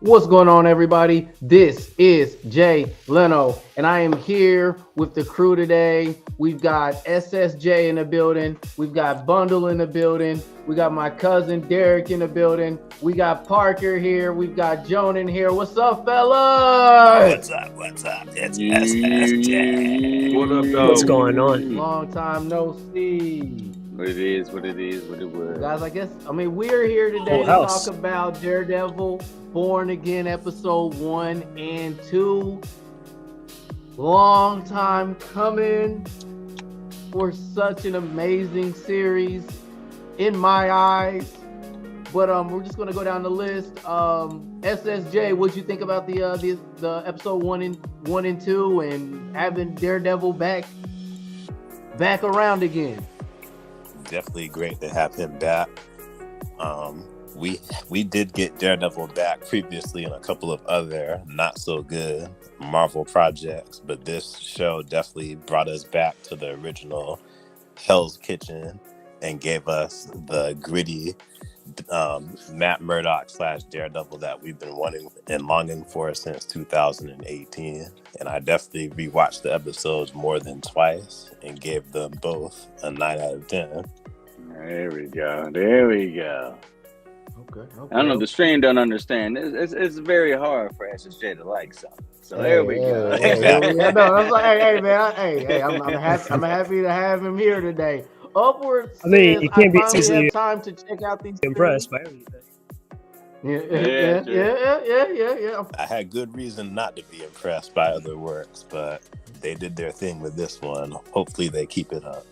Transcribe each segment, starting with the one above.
What's going on, everybody? This is Jay Leno, and I am here with the crew today. We've got SSJ in the building. We've got Bundle in the building. We got my cousin Derek in the building. We got Parker here. We've got Joan in here. What's up, fellas? What's up? It's SSJ. What up, dog? What's going on? Long time no see. What it is, what it was. Guys, we're here today to talk about Daredevil Born Again episode 1 and 2. Long time coming for such an amazing series in my eyes. But we're just gonna go down the list. SSJ, what'd you think about the episode 1 and 2 and having Daredevil back around again? Definitely great to have him back. We did get Daredevil back previously in a couple of other not so good Marvel projects, but this show definitely brought us back to the original Hell's Kitchen and gave us the gritty Matt Murdock / Daredevil that we've been wanting and longing for since 2018. And I definitely rewatched the episodes more than twice and gave them both a 9 out of 10. There we go. Okay. I don't know. The stream don't understand. It's very hard for SSJ to like something. So there we go. No, I was like, hey, man, I'm happy to have him here today. Upwards. I mean, you can't be have time to check out these. Impressed by everything. Yeah. I had good reason not to be impressed by other works, but they did their thing with this one. Hopefully they keep it up.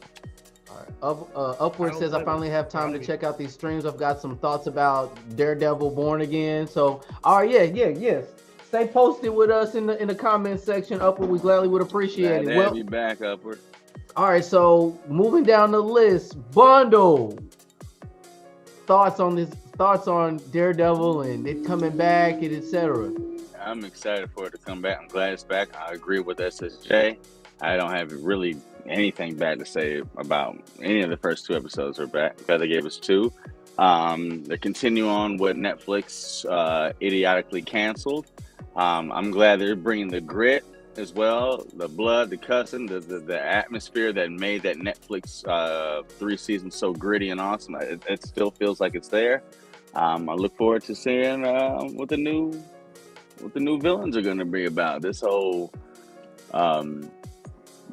Upward says I finally have time to check out these streams. I've got some thoughts about Daredevil Born Again. So, all right, yes. Stay posted with us in the comment section. Upward, we gladly would appreciate it. Well, be back, Upward. All right, so moving down the list, Bundle. Thoughts on Daredevil and it coming back and etc. I'm excited for it to come back. I'm glad it's back. I agree with SSJ. I don't have really anything bad to say about any of the first 2 episodes are back because they gave us 2. They continue on what Netflix idiotically canceled. I'm glad they're bringing the grit as well, the blood, the cussing, the atmosphere that made that Netflix 3 seasons so gritty and awesome. It still feels like it's there. I look forward to seeing what the new villains are going to be about. This whole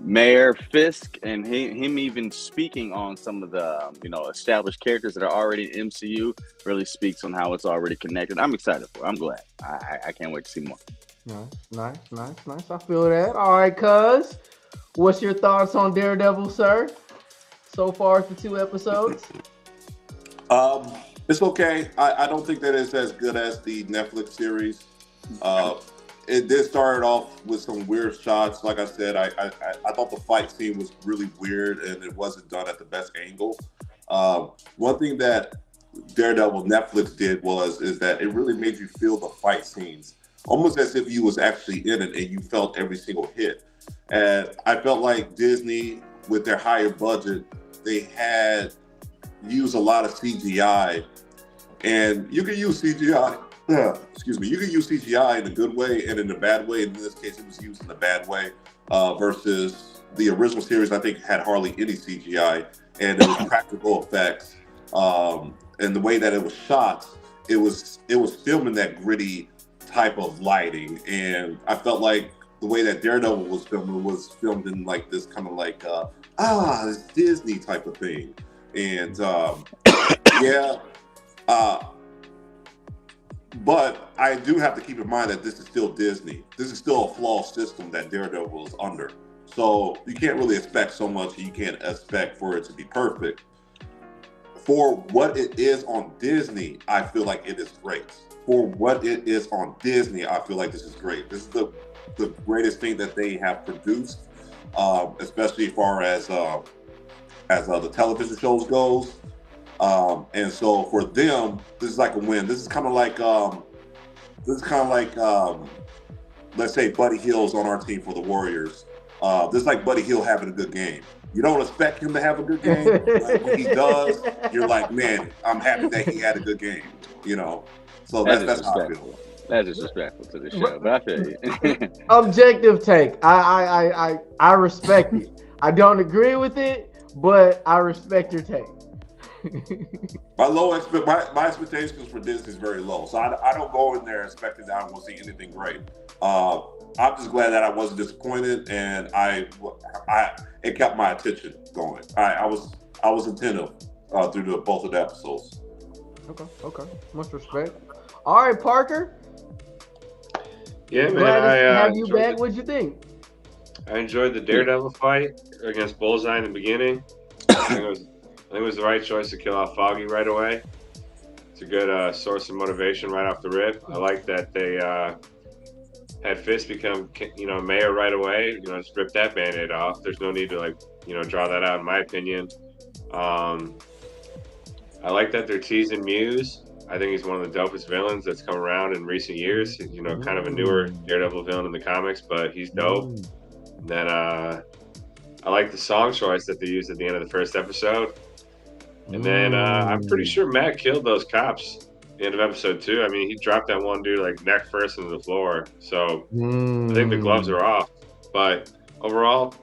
Mayor Fisk and him even speaking on some of the established characters that are already in MCU really speaks on how it's already connected. I'm excited for it. I'm glad. I can't wait to see more. Nice. I feel that. All right, cuz, what's your thoughts on Daredevil, sir? So far for 2 episodes? It's okay. I don't think that it's as good as the Netflix series. It did start off with some weird shots. Like I said, I thought the fight scene was really weird and it wasn't done at the best angle. One thing that Daredevil Netflix did is that it really made you feel the fight scenes, almost as if you was actually in it and you felt every single hit. And I felt like Disney, with their higher budget, they had used a lot of CGI, and you can use CGI. You can use CGI in a good way and in a bad way. And in this case, it was used in a bad way versus the original series. I think had hardly any CGI, and it was practical effects. And the way that it was shot, it was filmed in that gritty type of lighting. And I felt like the way that Daredevil was filmed in like this kind of like this Disney type of thing. And but I do have to keep in mind that this is still Disney. This is still a flawed system that Daredevil is under. So you can't really expect so much. You can't expect for it to be perfect. For what it is on Disney, I feel like it is great. For what it is on Disney, I feel like this is great. This is the greatest thing that they have produced, especially as far as the television shows goes. And so for them, this is like a win. This is kind of like let's say Buddy Hield's on our team for the Warriors. This is like Buddy Hield having a good game. You don't expect him to have a good game. Like when he does, you're like, man, I'm happy that he had a good game. You know, so that's how I feel. That's disrespectful to the show, but I feel you. Objective take. I respect it. I don't agree with it, but I respect your take. My expectations for this is very low, so I don't go in there expecting that I won't see anything great. I'm just glad that I wasn't disappointed, and it kept my attention going. I was attentive through both of the episodes. Okay. Much respect. All right, Parker. Yeah, man. Glad to have you enjoyed back. What'd you think? I enjoyed the Daredevil fight against Bullseye in the beginning. I think it was the right choice to kill off Foggy right away. It's a good source of motivation right off the rip. I like that they had Fisk become, mayor right away. Just rip that Band-Aid off. There's no need to draw that out, in my opinion. I like that they're teasing Muse. I think he's one of the dopest villains that's come around in recent years. Kind of a newer Daredevil villain in the comics, but he's dope. Then I like the song choice that they used at the end of the first episode. And then I'm pretty sure Matt killed those cops at the end of episode 2. I mean, he dropped that one dude like neck first into the floor. So I think the gloves are off. But overall,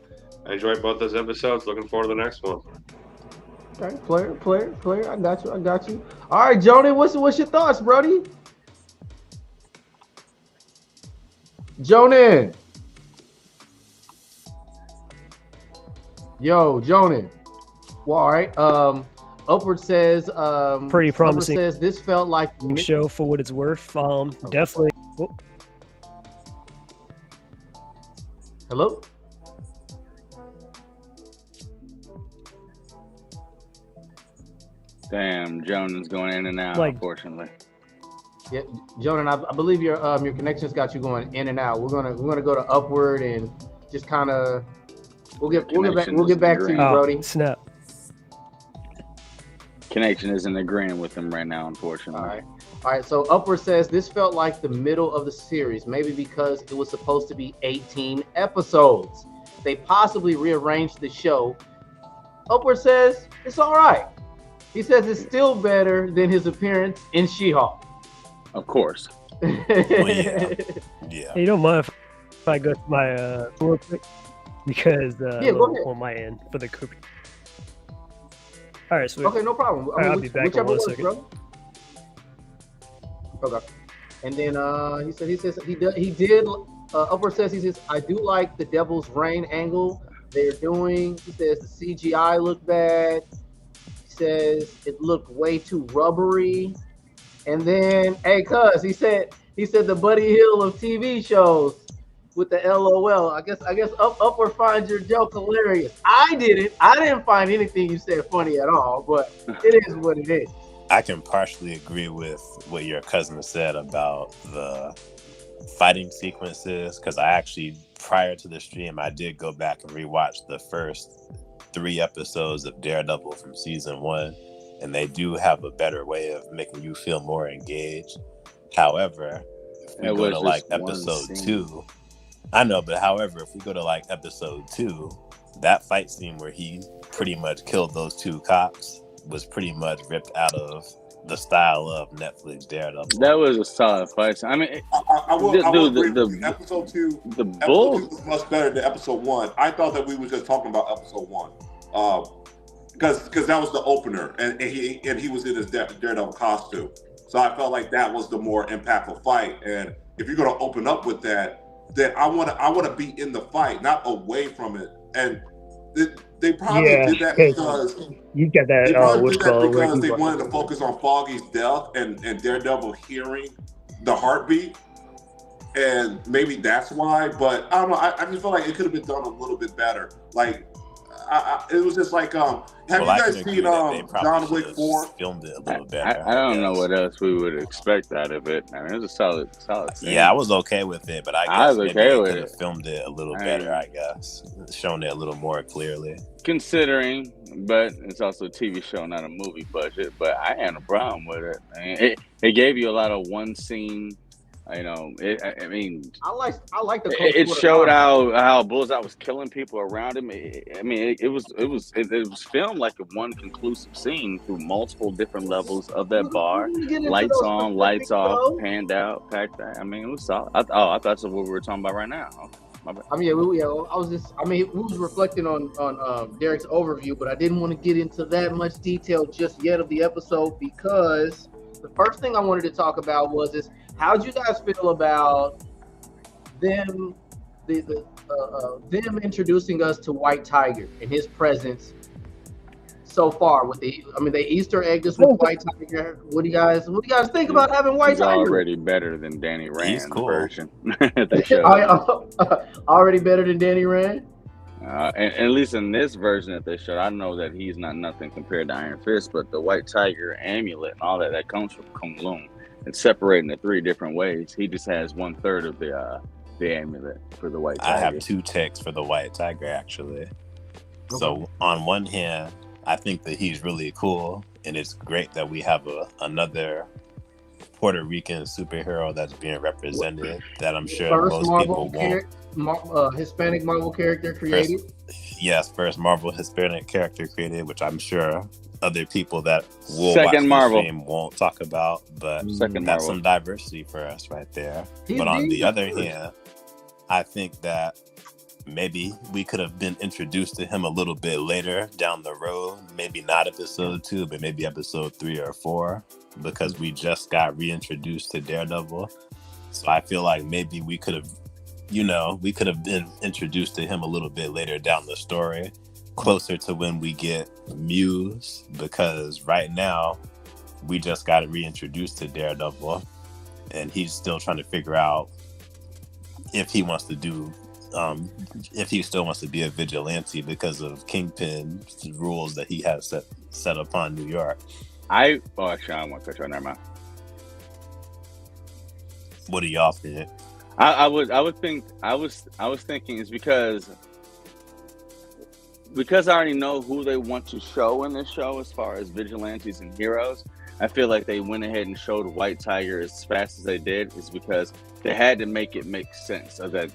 I enjoyed both those episodes. Looking forward to the next one. Okay, player. I got you. All right, Joni, what's your thoughts, Brody? Jonan. Yo, Jonan. Well, all right. Upward says Pretty promising. Upward says this felt like show for what it's worth. Definitely. Oh, hello? Damn, Jonah's going in and out, unfortunately. Yeah, Jonan, I believe your connection's got you going in and out. We're gonna go to Upward and just kind of we'll get back to you, Brody. Snap. Connection isn't agreeing with him right now, unfortunately. All right. So Upward says this felt like the middle of the series, maybe because it was supposed to be 18 episodes. They possibly rearranged the show. Upward says it's all right. He says it's still better than his appearance in She-Hulk. Of course. Yeah. Hey, you don't mind if I go to my real quick? Because go ahead. on my end for the cookie. All right, sweet. Okay, no problem. I'll be back in 1 second. Bro. Okay. And then he did. Upward says he says I do like the Devil's Reign angle they're doing. He says the CGI looked bad. He says it looked way too rubbery. And then, hey, he said the Buddy Hill of TV shows with the LOL. I guess Upward finds your joke hilarious. I didn't find anything you said funny at all, but it is what it is. I can partially agree with what your cousin said about the fighting sequences, because I actually, prior to the stream, I did go back and rewatch the first 3 episodes of Daredevil from season 1, and they do have a better way of making you feel more engaged. However, if we go to like episode 2, I know, but however, if we go to like episode 2, that fight scene where he pretty much killed those 2 cops was pretty much ripped out of the style of Netflix Daredevil. That was a solid fight. I mean, I will agree with you. Episode 2 was much better than episode 1. I thought that we were just talking about episode 1. Because that was the opener, and he was in his Daredevil costume. So I felt like that was the more impactful fight. And if you're going to open up with that, then I want to be in the fight, not away from it. And they probably did that because you get that. Because they wanted to focus on Foggy's death and Daredevil hearing the heartbeat, and maybe that's why. But I don't know. I just feel like it could have been done a little bit better. Like it was just like have you guys seen John Wick 4? Filmed it a little better. I don't know what else we would expect out of it. I mean, it was a solid thing. Yeah, I was okay with it, but I guess was okay with it. Filmed it a little better, I guess. Shown it a little more clearly. Considering, but it's also a TV show, not a movie budget. But I had a problem with it. I mean, it gave you a lot of one scene I mean, I like the it close showed quarter how Bullseye was killing people around him. It was filmed like a one conclusive scene through multiple different levels of that bar. We're gonna get into Lights those on, lights specifics, off, though. panned out, packed out. I mean, it was solid. I thought that's what we were talking about right now. Okay, my bad. I mean, we was reflecting on Derek's overview, but I didn't want to get into that much detail just yet of the episode because the first thing I wanted to talk about was how'd you guys feel about them them introducing us to White Tiger and his presence so far with they Easter egged us with White Tiger. What do you guys think about having White He's Tiger? already better than Danny Rand's cool. version. They showed. Already better than Danny Rand? And at least in this version that they showed, I know that he's not nothing compared to Iron Fist, but the White Tiger amulet and all that comes from Kunlun. It's separated into 3 different ways. He just has 1/3 of the amulet for the White Tiger. I have 2 takes for the White Tiger, actually. Okay. So on one hand, I think that he's really cool, and it's great that we have another Puerto Rican superhero that's being represented that I'm sure first most people won't. Hispanic Marvel character created. First Marvel Hispanic character created, which I'm sure other people that will Second watch Marvel the stream won't talk about, but Second that's Marvel. some diversity for us right there. But on the other hand, I think that maybe we could have been introduced to him a little bit later down the road. Maybe not episode 2, but maybe episode 3 or 4, because we just got reintroduced to Daredevil. So I feel like maybe we could have been introduced to him a little bit later down the story, closer to when we get Muse, because right now we just got reintroduced to Daredevil, and he's still trying to figure out if he wants to do if he still wants to be a vigilante because of Kingpin's rules that he has set upon New York. Actually, I don't want to touch on that, man. What do y'all think? I was thinking it's because I already know who they want to show in this show as far as vigilantes and heroes. I feel like they went ahead and showed White Tiger as fast as they did is because they had to make it make sense of that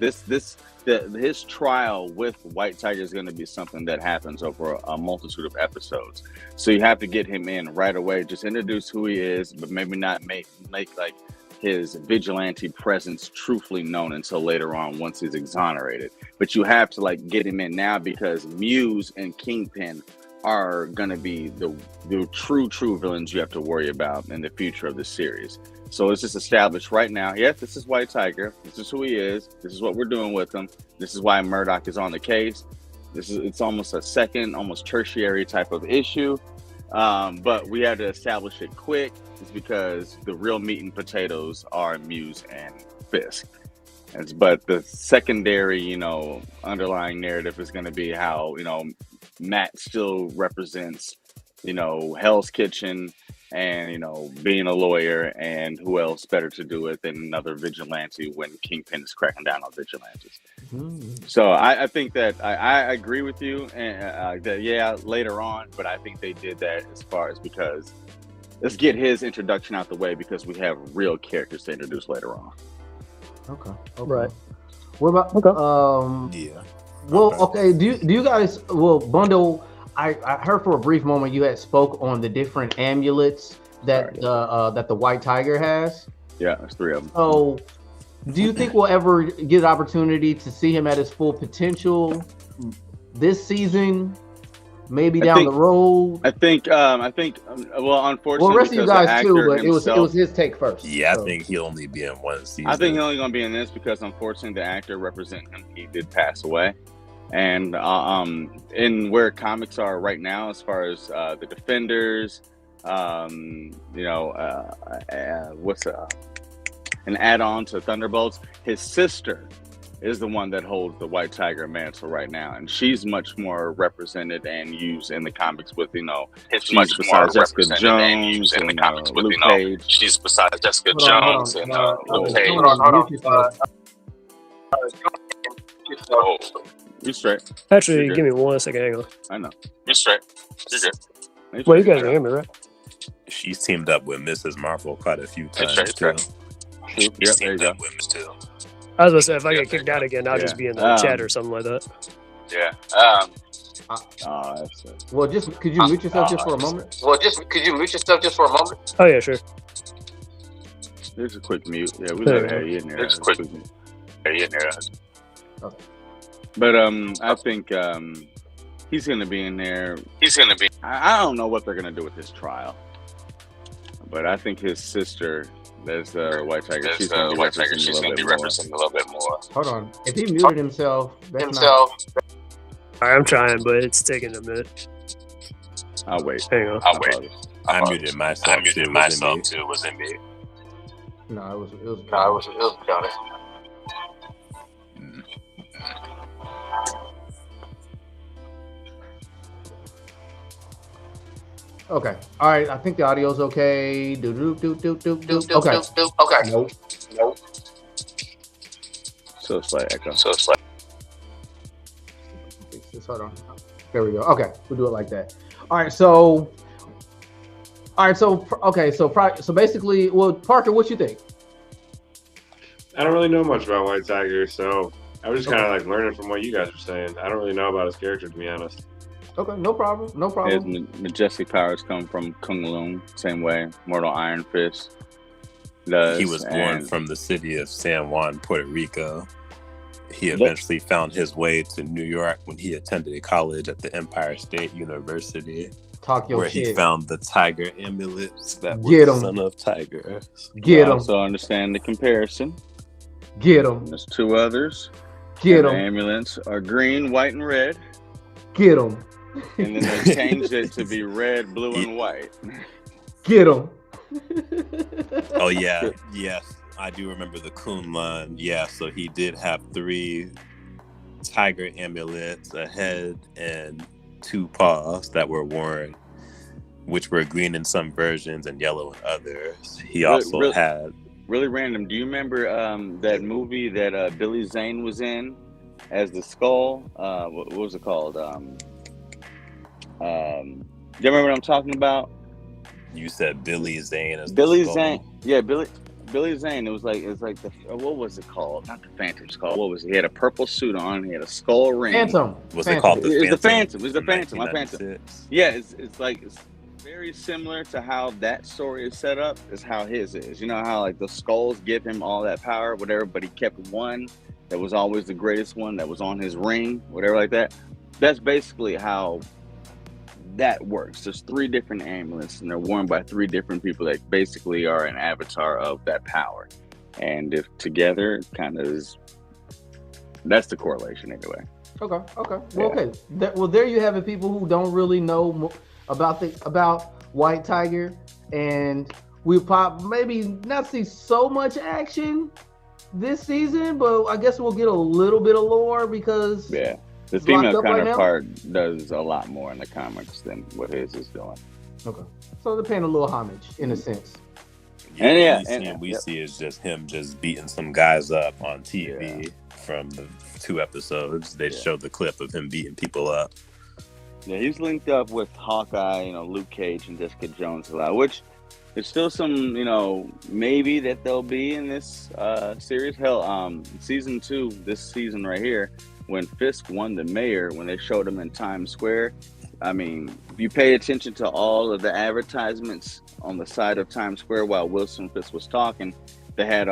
his trial with White Tiger is going to be something that happens over a multitude of episodes. So you have to get him in right away, just introduce who he is, but maybe not make like his vigilante presence truthfully known until later on once he's exonerated. But you have to get him in now because Muse and Kingpin are going to be the true villains you have to worry about in the future of the series. So it's just established right now. Yes, this is White Tiger. This is who he is. This is what we're doing with him. This is why Murdock is on the case. It's almost a second, almost tertiary type of issue. But we had to establish it quick. It's because the real meat and potatoes are Muse and Fisk. But the secondary, underlying narrative is going to be how, Matt still represents, Hell's Kitchen and, being a lawyer, and who else better to do it than another vigilante when Kingpin is cracking down on vigilantes. Mm-hmm. So I think that I agree with you and that, later on, but I think they did that as far as because let's get his introduction out the way because we have real characters to introduce later on. Okay. Right. What about yeah. Well, okay. Do you guys bundle? I heard for a brief moment you had spoke on the different amulets that that the White Tiger has. Yeah, there's 3 of them. So, do you think we'll ever get an opportunity to see him at his full potential this season? Maybe down the road. I think. Well, unfortunately, well, the rest of you guys too, but himself, it was his take first. Yeah, so. I think he'll only be in one season. I think he's only going to be in this because, unfortunately, the actor representing him, he did pass away. And in where comics are right now, as far as the Defenders, what's an add-on to Thunderbolts, his sister is the one that holds the White Tiger mantle right now, and she's much more represented and used in the comics with she's besides Jessica Jones in the comics with Luke Cage. She's besides Jessica Jones and Luke Cage. You straight? Actually, give me 1 second. Hang on. I know. You straight? You're good. Well, you guys can hear me, right? She's teamed up with Mrs. Marvel quite a few times too. True. Yep, there you go. Women's too. I was gonna say if I get kicked out again, I'll just be in the chat or something like that. Yeah. That's it. Well, just could you mute yourself just for a moment? Oh yeah, sure. There's a quick mute. Yeah, we There let you her in there. There's a quick mute. Okay. But I think he's gonna be in there. I don't know what they're gonna do with his trial, but I think his sister, there's White Tiger. She's gonna be representing a little bit more. Hold on. If he muted himself, that's not... Alright, I'm trying, but it's taking a minute. I'll wait. Hang on. I muted myself too. Was it me? No, it was Johnny. Okay. All right. I think the audio's okay. Okay. Nope. So slight echo. Hold on. There we go. Okay. We'll do it like that. All right. So basically, well, Parker, what you think? I don't really know much about White Tiger, so I was just kind of like learning from what you guys were saying. I don't really know about his character, to be honest. Okay, no problem. His majestic powers come from Kung Lun, same way. Mortal Iron Fist does. He was born from the city of San Juan, Puerto Rico. He eventually found his way to New York when he attended college at the Empire State University, where he found the tiger amulets that were the son of Tiger. Get him. So understand the comparison. Get him. There's two others. Get him. The amulets are green, white, and red. Get him. And then they changed it to be red, blue, and white. Get him. Oh yeah, yes, I do remember the Kunlun. Yeah, so he did have 3 tiger amulets, a head and 2 paws that were worn, which were green in some versions and yellow in others. He also had... Really random. Do you remember that movie that Billy Zane was in as the Skull? What was it called? Do you remember what I'm talking about? You said Billy Zane as Billy the Skull. Zane. Yeah, Billy Zane. It was like the what was it called? Not the Phantom Skull. What was it? He had a purple suit on. He had a skull ring. Phantom. Was it called the Phantom? It was the Phantom. It was the Phantom. My Phantom. 1996. Yeah, it's very similar to how that story is set up. Is how his is. You know how like the skulls give him all that power, whatever, but he kept one that was always the greatest one that was on his ring, whatever like that. That's basically how that works. There's 3 different amulets, and they're worn by 3 different people that basically are an avatar of that power. And if together, it kind of is. That's the correlation, anyway. Okay. Well, okay. There you have it. People who don't really know about White Tiger, and we'll maybe not see so much action this season, but I guess we'll get a little bit of lore because the female counterpart does a lot more in the comics than what his is doing. Okay, so they're paying a little homage in a sense. We see is just him just beating some guys up on TV from the 2 episodes. They showed the clip of him beating people up. Yeah, he's linked up with Hawkeye, Luke Cage, and Jessica Jones a lot, which there's still some, maybe that they'll be in this series. Hell, season 2, this season right here, when Fisk won the mayor, when they showed him in Times Square, I mean, if you pay attention to all of the advertisements on the side of Times Square while Wilson Fisk was talking, they had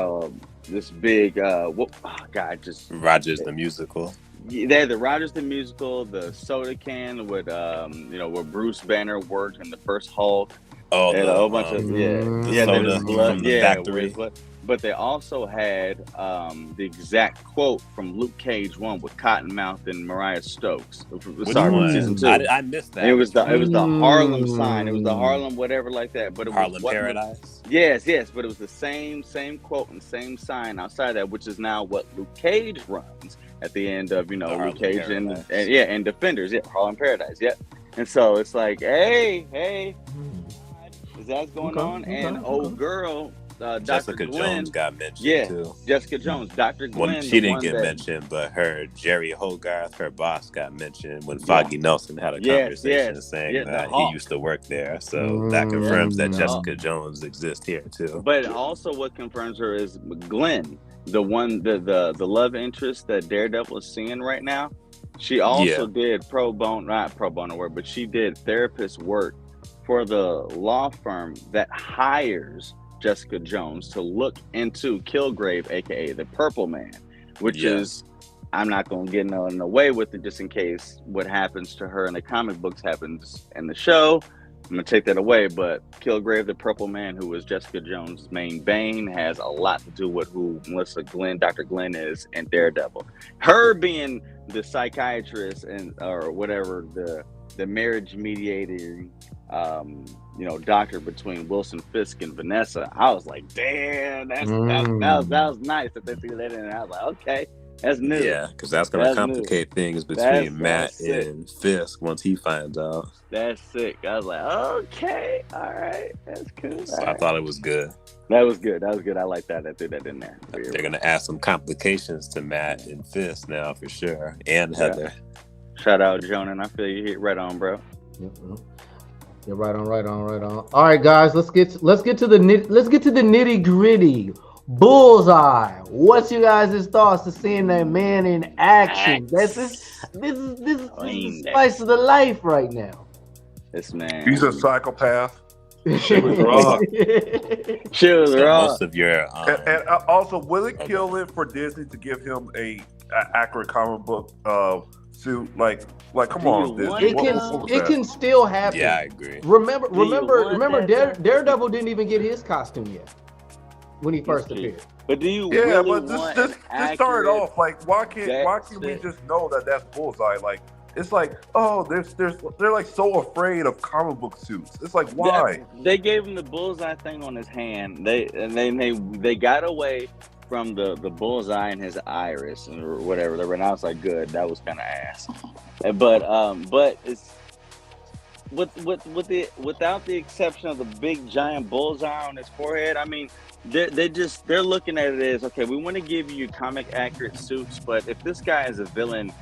this big, Rogers the Musical. They had the Rogers the Musical, the soda can with, where Bruce Banner worked in the first Hulk. Oh, a whole bunch of soda from the factory. But they also had the exact quote from Luke Cage 1 with Cottonmouth and Mariah Stokes. From season 2. I missed that. It was the Harlem sign. It was the Harlem whatever like that. But it Harlem was Paradise. Yes, but it was the same quote and same sign outside that, which is now what Luke Cage runs at the end of Luke Cage and Defenders. Yeah, Harlem Paradise. Yeah, and so it's like, hey, is that going on? And old girl Dr. Jessica Glenn, Jones got mentioned too. Jessica Jones, Dr. Glenn. Well, she didn't get mentioned, but Jerry Hogarth, her boss, got mentioned when Foggy Nelson had a conversation saying that he used to work there. So that confirms that Jessica Jones exists here too. But also, what confirms her is Glenn, the one, the love interest that Daredevil is seeing right now. She also did not pro bono work, but she did therapist work for the law firm that hires Jessica Jones to look into Kilgrave, aka the Purple Man, which is, I'm not going to get in the way with it just in case what happens to her in the comic books happens in the show. I'm going to take that away, but Kilgrave, the Purple Man, who was Jessica Jones' main bane, has a lot to do with who Dr. Glenn is in Daredevil. Her being the psychiatrist or whatever, the marriage mediator, doctor between Wilson Fisk and Vanessa. I was like, damn, that was nice that they threw that in. And I was like, okay, that's new. Yeah, because that's going to complicate things between Matt and Fisk once he finds out. That's sick. I was like, okay, all right, that's cool. So I thought it was good. That was good. I like that. I threw that in there. They're going to add some complications to Matt and Fisk now for sure, and Heather. Shout out Jonan. I feel you hit right on, bro. Mm-hmm. Yeah, right on. All right, guys, let's get to the nitty gritty. Bullseye. What's you guys' thoughts to seeing that man in action? This is the spice of the life right now. This man. He's a psychopath. She was raw. She was raw. Most of your and also, will it kill it for Disney to give him a accurate comic book suit? Like, come on, Disney. It can still happen. Yeah, I agree. Remember, Daredevil didn't even get his costume yet when he first appeared. But do you? Yeah, really but this started off like, why can't we just know that that's Bullseye? Like, it's like, oh, they're like so afraid of comic book suits. It's like, why? They gave him the Bullseye thing on his hand. They got away from the Bullseye and his iris or whatever. And I was like, good, that was kind of ass. But it's without the exception of the big giant bullseye on his forehead. I mean, they're looking at it as, okay, we want to give you comic accurate suits, but if this guy is a villain,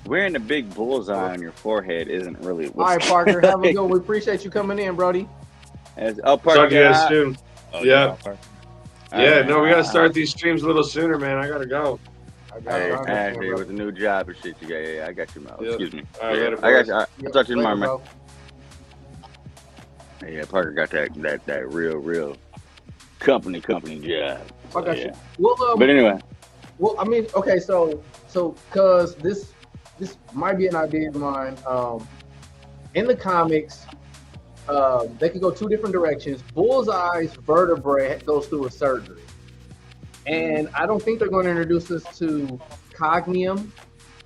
wearing a big bullseye on your forehead isn't really. All right, Parker, have a go. We appreciate you coming in, Brody. Parker, talk to you guys soon. Yeah. We gotta start these streams a little sooner, man. I gotta go. Hey, with the new job and shit, I got you, man. Yep. Excuse me. I got you. I'll talk to you tomorrow, man. Yeah, Parker got that real company job. I got you. Well, but anyway. Well, I mean, okay, so because this might be an idea of mine. In the comics, they could go two different directions. Bullseye's vertebrae goes through a surgery, and I don't think they're going to introduce us to cognium,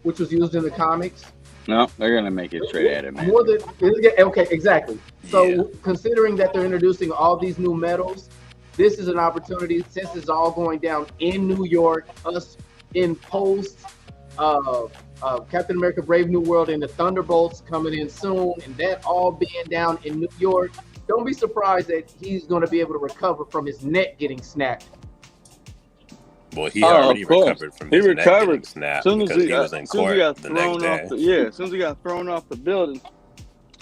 which was used in the comics. No, they're going to make it straight at it, man. Okay, exactly. So considering that they're introducing all these new metals, this is an opportunity, since it's all going down in New York, us in post Captain America Brave New World and the Thunderbolts coming in soon, and that all being down in New York, don't be surprised that he's going to be able to recover from his neck getting snapped. Well, he already recovered from his neck getting snapped because he was in court the next day. As soon as he got thrown off the building,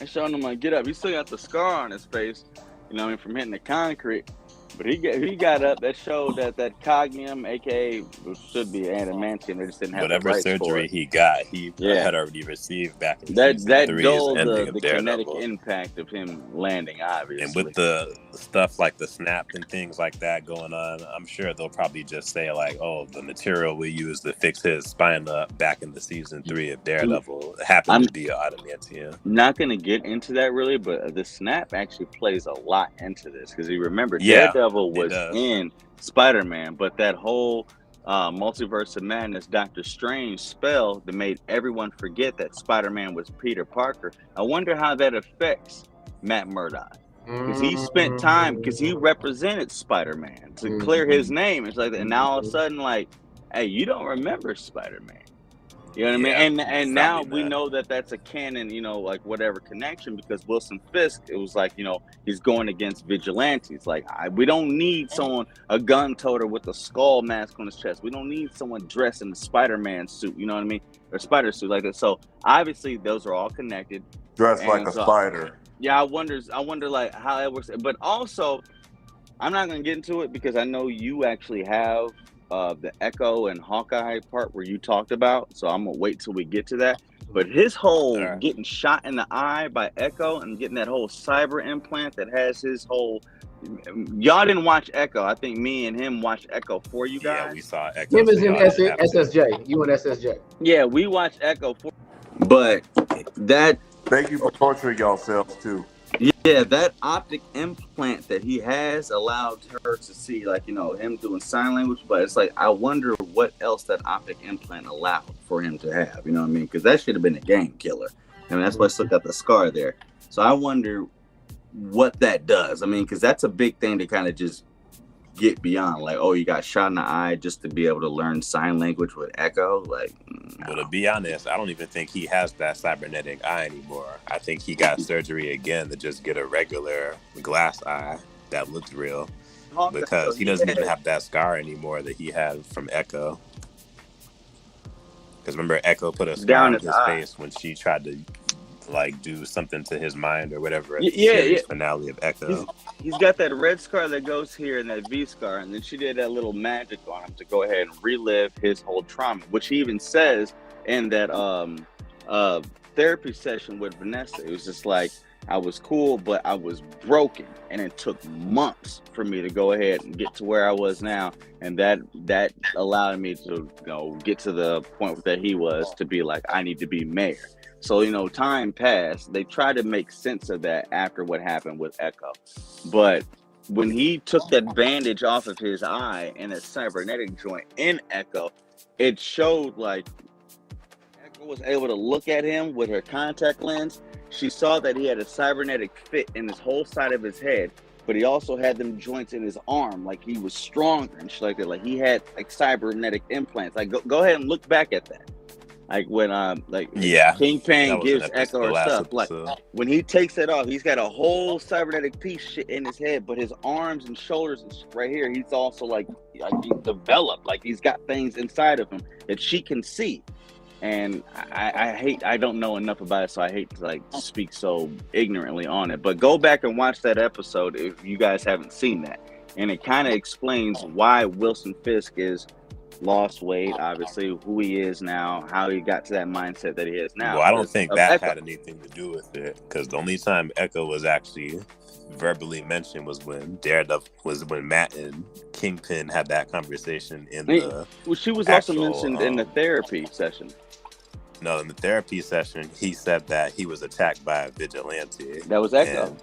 I showed him like, get up. He still got the scar on his face, from hitting the concrete. But he got up. That showed that cognium, aka should be adamantium, they just didn't have whatever surgery he got. He had already received back in that dulled the kinetic impact of him landing, obviously. And with the stuff like the snap and things like that going on, I'm sure they'll probably just say like, "Oh, the material we used to fix his spine up back in the season 3 of Daredevil happened to be adamantium." Not going to get into that really, but the snap actually plays a lot into this because you remember Daredevil was in Spider-Man, but that whole multiverse of madness Doctor Strange spell that made everyone forget that Spider-Man was Peter Parker. I wonder how that affects Matt Murdock, because he spent time, because he represented Spider-Man to clear his name. It's like, and now all of a sudden, like, hey, you don't remember Spider-Man. You know what I mean? And probably now we not. know that that's a canon, you know, like whatever connection, because Wilson Fisk, it was like, you know, he's going against vigilantes. Like, we don't need someone, a gun toter with a skull mask on his chest. We don't need someone dressed in a Spider-Man suit, you know what I mean? Or spider suit like that. So obviously those are all connected. Dressed like And a so, spider. yeah, I wonder like how that works. But also, I'm not gonna get into it because I know you actually have the Echo and Hawkeye part where you talked about. So I'm gonna wait till we get to that. But his whole All right. getting shot in the eye by Echo and getting that whole cyber implant that has his whole. Y'all didn't watch Echo. I think me and him watched Echo for you guys. Yeah, we saw Echo. Him is so in y'all didn't have to. SSJ. You in SSJ. Yeah, we watched Echo for. But that. Thank you for torturing yourselves too. Yeah, that optic implant that he has allowed her to see, like, you know, him doing sign language. But it's like, I wonder what else that optic implant allowed for him to have. You know what I mean? Because that should have been a game killer. I mean, that's why I still got the scar there. So I wonder what that does. I mean, because that's a big thing to kind of just get beyond. Like, oh, you got shot in the eye just to be able to learn sign language with Echo. Like, no. But to be honest, I don't even think he has that cybernetic eye anymore. I think he got surgery again to just get a regular glass eye that looks real, because he doesn't even have that scar anymore that he had from Echo. Because remember, Echo put a scar on his face when she tried to like do something to his mind or whatever at the series finale of Echo. He's got that red scar that goes here and that V scar, and then she did that little magic on him to go ahead and relive his whole trauma, which he even says in that therapy session with Vanessa. It was just like, I was cool, but I was broken, and it took months for me to go ahead and get to where I was now, and that allowed me to, you know, get to the point that he was, to be like, I need to be mayor. So, you know, time passed. They tried to make sense of that after what happened with Echo. But when he took that bandage off of his eye and a cybernetic joint in Echo, it showed like Echo was able to look at him with her contact lens. She saw that he had a cybernetic fit in his whole side of his head, but he also had them joints in his arm, like he was stronger and shit like that. Like he had like cybernetic implants. Like go ahead and look back at that. Like when Kingpin gives Echo her stuff, like when he takes it off, he's got a whole cybernetic piece shit in his head, but his arms and shoulders and shit right here, he's also like he's developed, like he's got things inside of him that she can see. And I don't know enough about it, so I hate to like speak so ignorantly on it. But go back and watch that episode if you guys haven't seen that, and it kind of explains why Wilson Fisk is lost weight, obviously, who he is now, how he got to that mindset that he is now. Well, I don't think that had anything to do with it, because the only time Echo was actually verbally mentioned was when Matt and Kingpin had that conversation in the. Well, she was also mentioned in the therapy session. No, in the therapy session, he said that he was attacked by a vigilante. That was Echo.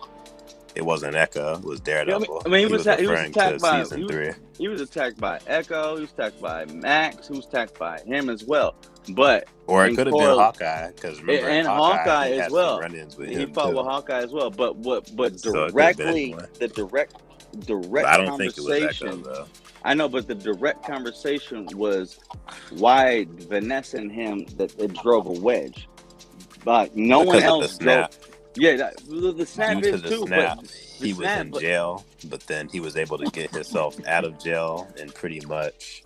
It wasn't Echo. It was Daredevil. I mean, he was attacked by season 3. He was attacked by Echo. He was attacked by Max. He was attacked by him as well. But it could have been Hawkeye, because remember, and Hawkeye as well. Run-ins with he him fought too. with Hawkeye as well. But So directly, the direct I don't think it was Echo, though. I know, but the direct conversation was why Vanessa and him that it drove a wedge, but no one else drove. Yeah, the snap Due is to the too. snap, But he was in jail, but then he was able to get himself out of jail, and pretty much,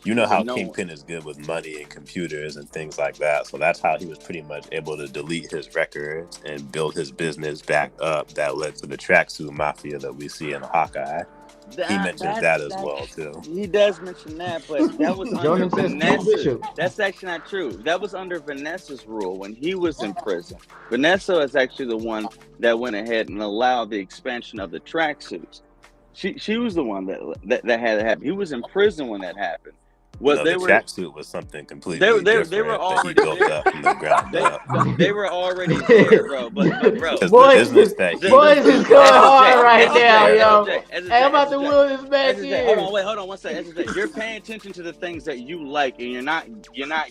you know how Kingpin is good with money and computers and things like that. So that's how he was pretty much able to delete his records and build his business back up. That led to the tracksuit mafia that we see in Hawkeye. He mentions that as well too. He does mention that, but that was under Vanessa. That's actually not true. That was under Vanessa's rule when he was in prison. Vanessa is actually the one that went ahead and allowed the expansion of the tracksuits. She was the one that had it happen. He was in prison when that happened. The tracksuit was something completely different. They were already built up from the ground up. They were already there, bro. But bro, boys is going hard right now, yo. Hey, I'm about to wheel this back in. Hold on 1 second. You're paying attention to the things that you like, and you're not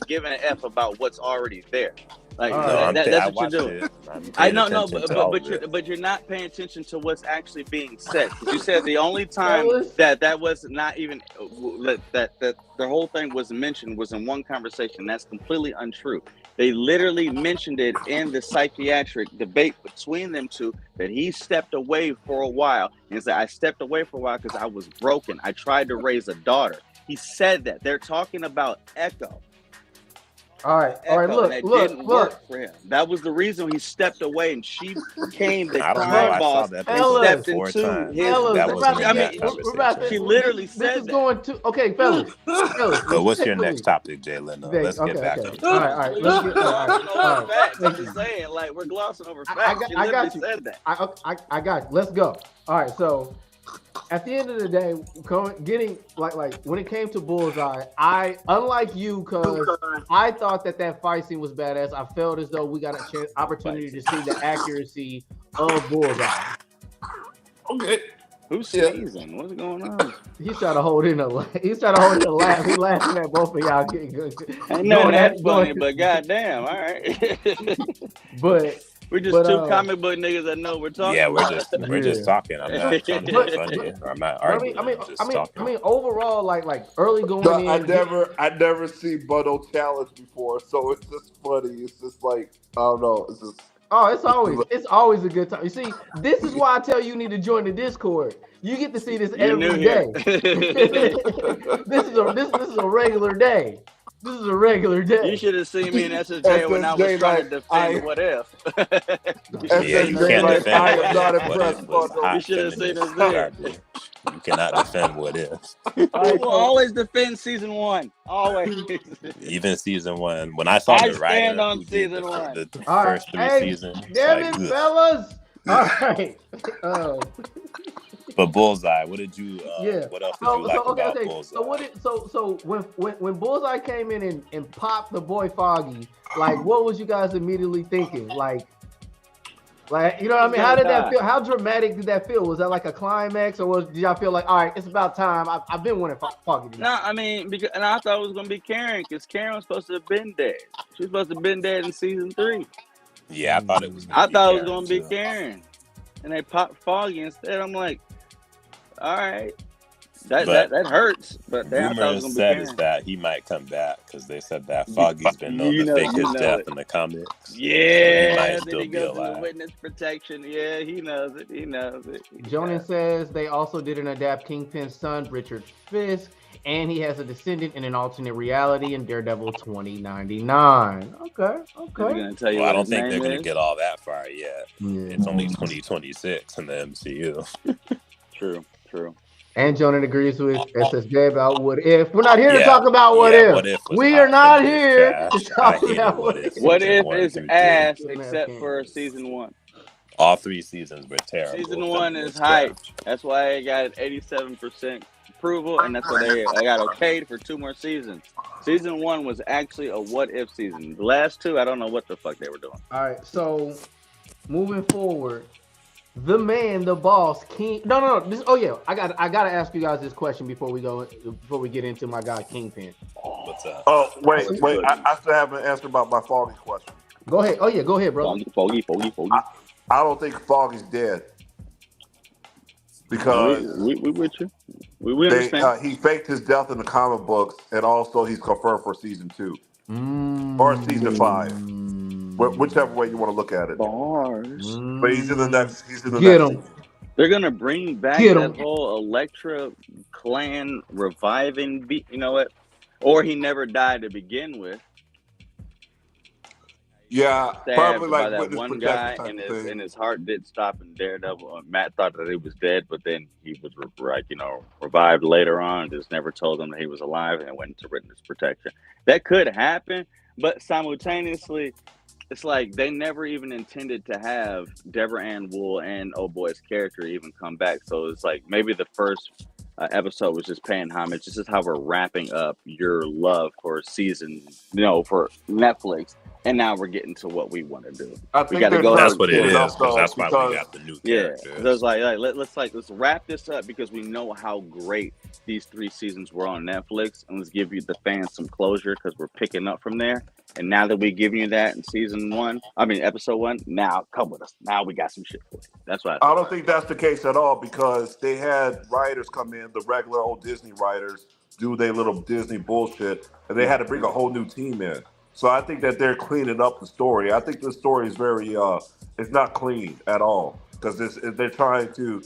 giving an F about what's already there. Like All that's I what you're watched doing. it. I'm I paying know, attention to all of it. but you're not paying attention to what's actually being said. Because you said the only time Fellas. that was not even that the whole thing was mentioned was in one conversation. That's completely untrue. They literally mentioned it in the psychiatric debate between them two that he stepped away for a while and said, "I stepped away for a while because I was broken. I tried to raise a daughter." He said that. They're talking about Echo. All right. And it didn't Look. work for him. That was the reason he stepped away, and she became the I don't know. crime I saw boss that and episode stepped four into times. his. Fellas, That wasn't in I that mean, conversation. she literally this said is that. going to okay, fellas. But what's your next topic, Jay Leno? Let's get back Okay. into All it. right. We're Let's get glossing all over right. facts. I'm Thank just you. saying, like we're glossing over I facts. She got literally you. said that. I got you. Let's go. All right. So at the end of the day, getting like when it came to Bullseye, I unlike you, cause I thought that fight scene was badass. I felt as though we got a opportunity to see the accuracy of Bullseye. Okay. Who's sneezing? What's going on? He's trying to hold in a laugh. He's trying to hold in a laugh. He's laughing at both of y'all. Ain't nothing that funny, but goddamn, all right. But we're just two comic book niggas that know we're talking. Yeah, about. we're just talking. I'm not trying to be funny. I'm not arguing. I mean, overall, like early going in. I never see Butto challenge before, so it's just funny. It's just like I don't know. It's just. Oh, it's always a good time. You see, this is why I tell you need to join the Discord. You get to see this every day. This is a regular day. This is a regular day. You should have seen me in SSJ when I was trying to defend What If. Yeah, you can't defend. I am not impressed. You should have seen us there. You cannot defend What If. We will always defend season 1. Always. Even season 1. When I saw the writer on season 1. The first 3 seasons. Damn it, fellas! All right. But Bullseye, what did you? What else did you like about Bullseye? So when Bullseye came in and popped the boy Foggy, like what was you guys immediately thinking? Like you know what I mean? How did that feel? How dramatic did that feel? Was that like a climax, or did y'all feel like, all right, it's about time? I've been wanting Foggy. No, I mean, and I thought it was gonna be Karen because Karen was supposed to have been dead. She was supposed to have been dead in season 3. Yeah, I thought it was. I thought it was gonna be Karen, and they popped Foggy instead. I'm like, all right, that hurts. But rumors said is that he might come back because they said that Foggy's been known to fake his death in the comics. Yeah, so he might still be alive. Witness protection. Yeah, he knows it. Jonan says they also didn't adapt Kingpin's son, Richard Fisk, and he has a descendant in an alternate reality in Daredevil 2099. Okay. Gonna tell you I don't think they're going to get all that far yet. Yeah. It's only 2026 in the MCU. True. And Jonan agrees with SSJ about What If. We're not here to talk about What If. We are not here to talk about What If. What If is ass except for season 1. All 3 seasons were terrible. Season 1 is hype. That's why it got 87% approval, and that's why I got okayed for 2 more seasons. Season 1 was actually a What If season. The last 2, I don't know what the fuck they were doing. All right, so moving forward, the man, the boss, King. No. I gotta ask you guys this question before we get into my guy Kingpin. What's up? Oh wait! I still haven't answered about my Foggy question. Go ahead. Oh yeah, go ahead, bro. Foggy. I don't think Foggy's dead because we with you. We understand. He faked his death in the comic books, and also he's confirmed for season 2 or season 5. Whichever way you want to look at it. Bars. But he's in the next. Get him. They're gonna bring back that whole Elektra clan reviving. You know what? Or he never died to begin with. Yeah, probably like that one guy, and his heart did stop in Daredevil. Matt thought that he was dead, but then he was revived later on. Just never told him that he was alive, and went into witness protection. That could happen, but simultaneously, it's like they never even intended to have Deborah Ann Wool and Oh Boy's character even come back. So it's like maybe the first episode was just paying homage. This is how we're wrapping up your love for season, for Netflix. And now we're getting to what we want to do. We got to go. That's what it is. That's why we got the new characters. So it's like let's wrap this up because we know how great these 3 seasons were on Netflix, and let's give you the fans some closure because we're picking up from there. And now that we're giving you that in episode 1, now come with us. Now we got some shit for you. That's what I don't think that's the case at all because they had writers come in, the regular old Disney writers, do their little Disney bullshit, and they had to bring a whole new team in. So I think that they're cleaning up the story. I think the story is very, it's not clean at all because they're trying to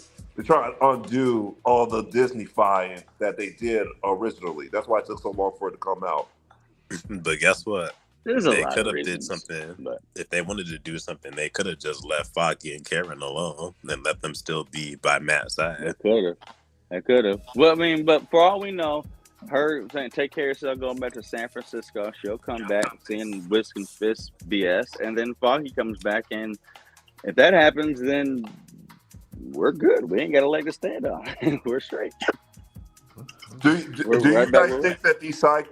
undo all the Disney-fying that they did originally. That's why it took so long for it to come out. But guess what? There's a They lot could of have did reasons, something. but If they wanted to do something, they could have just left Foggy and Karen alone and let them still be by Matt's side. they could have. Well, I mean, but for all we know, her saying take care of yourself, going back to San Francisco, she'll come back seeing Whisk and Fisk BS, and then Foggy comes back, and if that happens, then we're good. We ain't got a leg to stand on. We're straight. Do you guys think that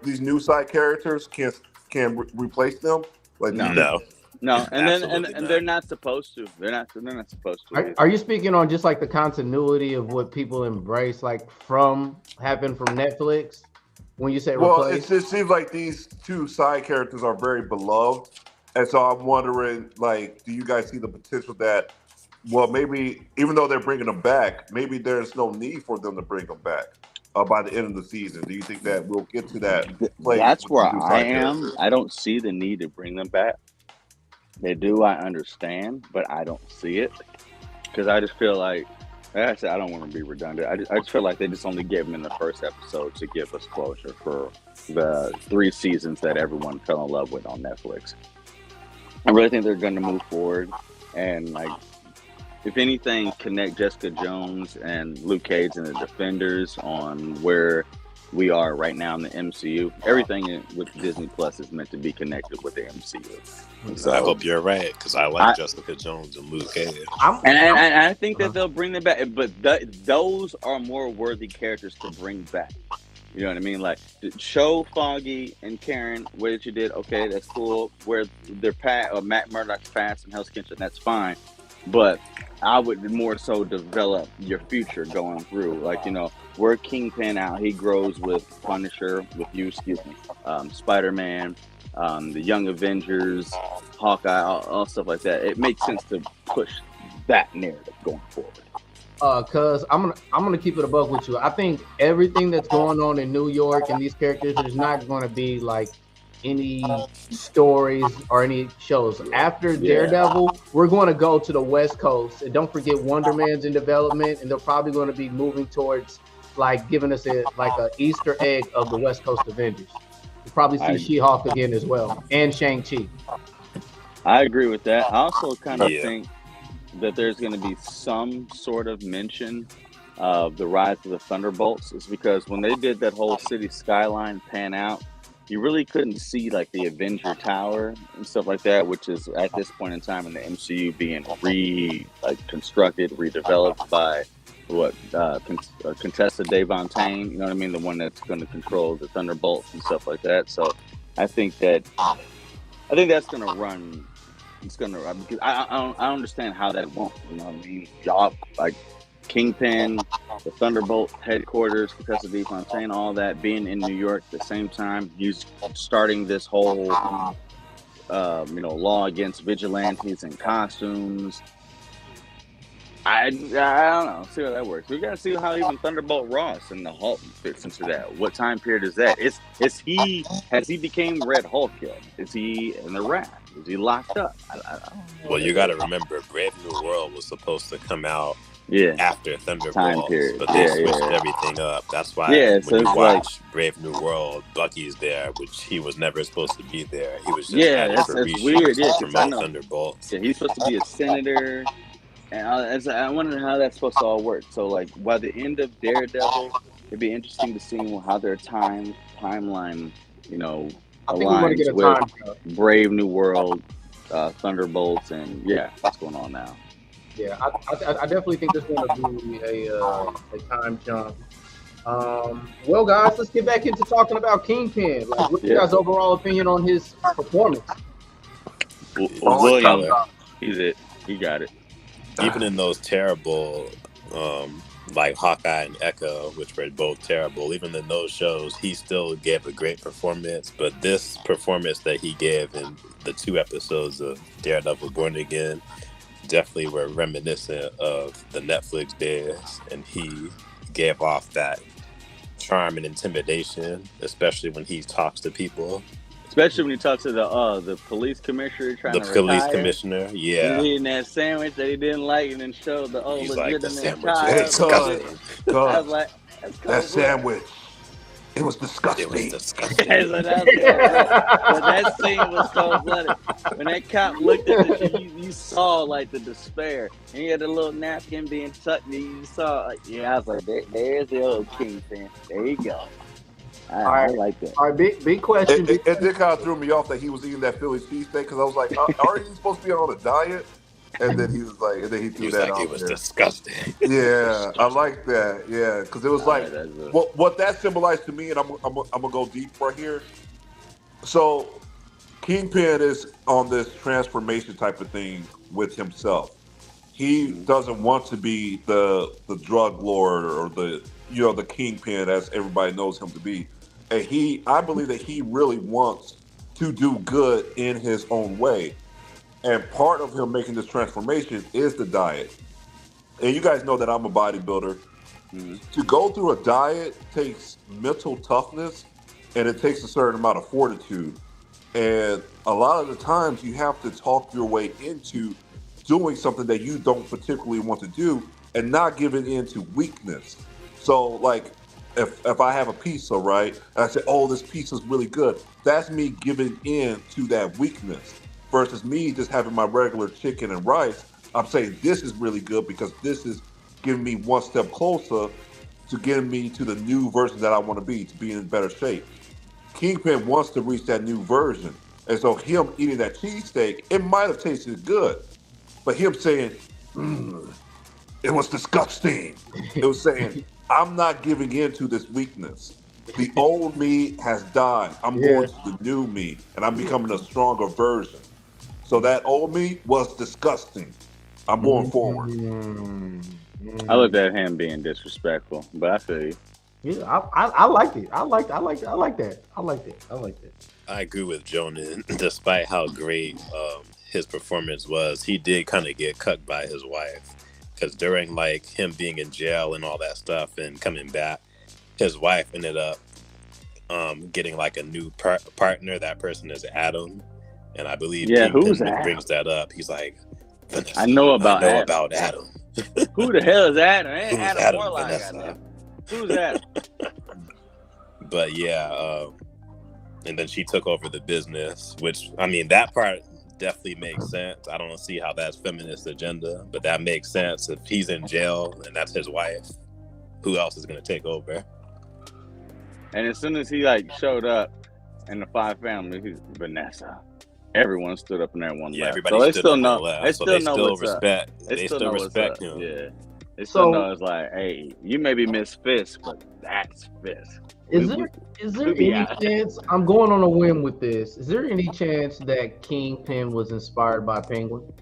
these new side characters can replace them? Like No. No, and Absolutely not. they're not supposed to. They're not supposed to. Are you speaking on just like the continuity of what people embrace, like happened from Netflix? When you say replace? It seems like these two side characters are very beloved, and so I'm wondering, like, do you guys see the potential that, well, maybe even though they're bringing them back, maybe there's no need for them to bring them back by the end of the season? Do you think that we'll get to that place? That's where with the new I side am. characters? I don't see the need to bring them back. They do, I understand, but I don't see it because I just feel like, I said, I don't want to be redundant. I just feel like they just only gave them in the first episode to give us closure for the 3 seasons that everyone fell in love with on Netflix. I really think they're going to move forward and, like, if anything, connect Jessica Jones and Luke Cage and the Defenders on where we are right now in the MCU. Everything with Disney Plus is meant to be connected with the MCU. So I hope you're right because I like Jessica Jones and Luke Cage. And I think that they'll bring them back, but those are more worthy characters to bring back. You know what I mean? Like, show Foggy and Karen way that you did. Okay, that's cool. Where they're Matt Murdock's past and Hell's Kitchen, that's fine. But I would more so develop your future going through. Like, you know, where Kingpin out, he grows with Punisher, Spider-Man, the Young Avengers, Hawkeye, all stuff like that. It makes sense to push that narrative going forward. Cause I'm gonna keep it a buck with you. I think everything that's going on in New York and these characters, there's not gonna be like any stories or any shows. After Daredevil, we're going to go to the West Coast, and don't forget Wonder Man's in development, and they're probably going to be moving towards like giving us a Easter egg of the West Coast Avengers. We'll probably see She-Hulk again as well, and Shang-Chi. I agree with that. I also kind of think that there's going to be some sort of mention of the rise of the Thunderbolts. It's because when they did that whole city skyline pan out, you really couldn't see like the Avenger Tower and stuff like that, which is at this point in time in the MCU being reconstructed, redeveloped by Contessa Devontaine. You know what I mean? The one that's going to control the Thunderbolts and stuff like that. So I think that's going to run. It's going to. I don't understand how that won't. You know what I mean? Y'all like Kingpin, the Thunderbolt headquarters, Contessa Devontaine, all that being in New York at the same time. He's starting this whole, law against vigilantes and costumes. I don't know. See how that works. We gotta see how even Thunderbolt Ross and the Hulk fits into that. What time period is that? Has he became Red Hulk yet? Is he in the raft? Is he locked up? I don't know. Well, you got to remember, Brave New World was supposed to come out after Thunderbolts, but they switched everything up. That's why when you watch Brave New World, Bucky's there, which he was never supposed to be there. He was just added for that's weird. to promote Thunderbolts. Yeah, he's supposed to be a senator. And I wonder how that's supposed to all work. So, like, by the end of Daredevil, it'd be interesting to see how their timeline, aligns with Brave New World, Thunderbolts, and what's going on now. Yeah, I definitely think there's going to be a time jump. Well, guys, let's get back into talking about Kingpin. Like, what's your guys' overall opinion on his performance? William, he's it. He got it. Even in those terrible like Hawkeye and Echo, which were both terrible. Even in those shows, he still gave a great performance. But this performance that he gave in the 2 episodes of Daredevil Born Again definitely were reminiscent of the Netflix days, and he gave off that charm and intimidation, especially when he talks to people. Especially when he talks to the police commissioner trying to retire. The police commissioner, yeah. He's eating that sandwich that he didn't like, and then showed the He's like, the legitimate sandwich child. is I was like, that's cold, that sandwich. It was disgusting. It was disgusting. So but that scene was cold-blooded. When that cop looked at the shit, you saw like the despair, and he had a little napkin being tucked. And you saw, I was like, there's the old Kingpin. There you go. I like that. All right, big question. It did kind of threw me off that he was eating that Philly cheesesteak because I was like, aren't you supposed to be on a diet? And then he was like, and then he threw that out. It was disgusting. Yeah, I like that. Yeah, because it was like what that symbolized to me, and I'm gonna go deep right here. So Kingpin is on this transformation type of thing with himself. He doesn't want to be the drug lord or the Kingpin as everybody knows him to be. And I believe that he really wants to do good in his own way. And part of him making this transformation is the diet. And you guys know that I'm a bodybuilder. To go through a diet takes mental toughness, and it takes a certain amount of fortitude. And a lot of the times you have to talk your way into doing something that you don't particularly want to do and not giving in to weakness. So like if I have a pizza, right, and I say, oh, this pizza's really good, that's me giving in to that weakness versus me just having my regular chicken and rice. I'm saying this is really good because this is giving me one step closer to getting me to the new version that I want to be in better shape. Kingpin wants to reach that new version. And so him eating that cheesesteak, it might have tasted good, but him saying, it was disgusting. It was saying, I'm not giving in to this weakness. The old me has died. I'm going to the new me, and I'm becoming a stronger version. So that old me was disgusting. I'm going forward. I looked at him being disrespectful, but I feel you. Yeah, I liked it. I like that. I agree with Jonan. Despite how great his performance was, he did kind of get cut by his wife. Because during like him being in jail and all that stuff and coming back, his wife ended up getting like a new partner. That person is Adam, and I believe who's Kingpin Adam? Brings that up. He's like, I know about Adam. Who the hell is Adam? Ain't Who's Adam Warlock? Who's Adam? But yeah, and then she took over the business, which I mean that part definitely makes sense. I don't see how that's feminist agenda, but that makes sense. If he's in jail and that's his wife, who else is going to take over? And as soon as he like showed up in the Five Family, he's Vanessa. Everyone stood up in there one lap. Everybody so they stood still up know. and left. They So still they know still what's respect. up. They still know respect what's up. him. Yeah. They still know it's like, hey, you may be Miss Fisk, but that's Fisk. Is there any chance, I'm going on a whim with this, is there any chance that Kingpin was inspired by Penguin?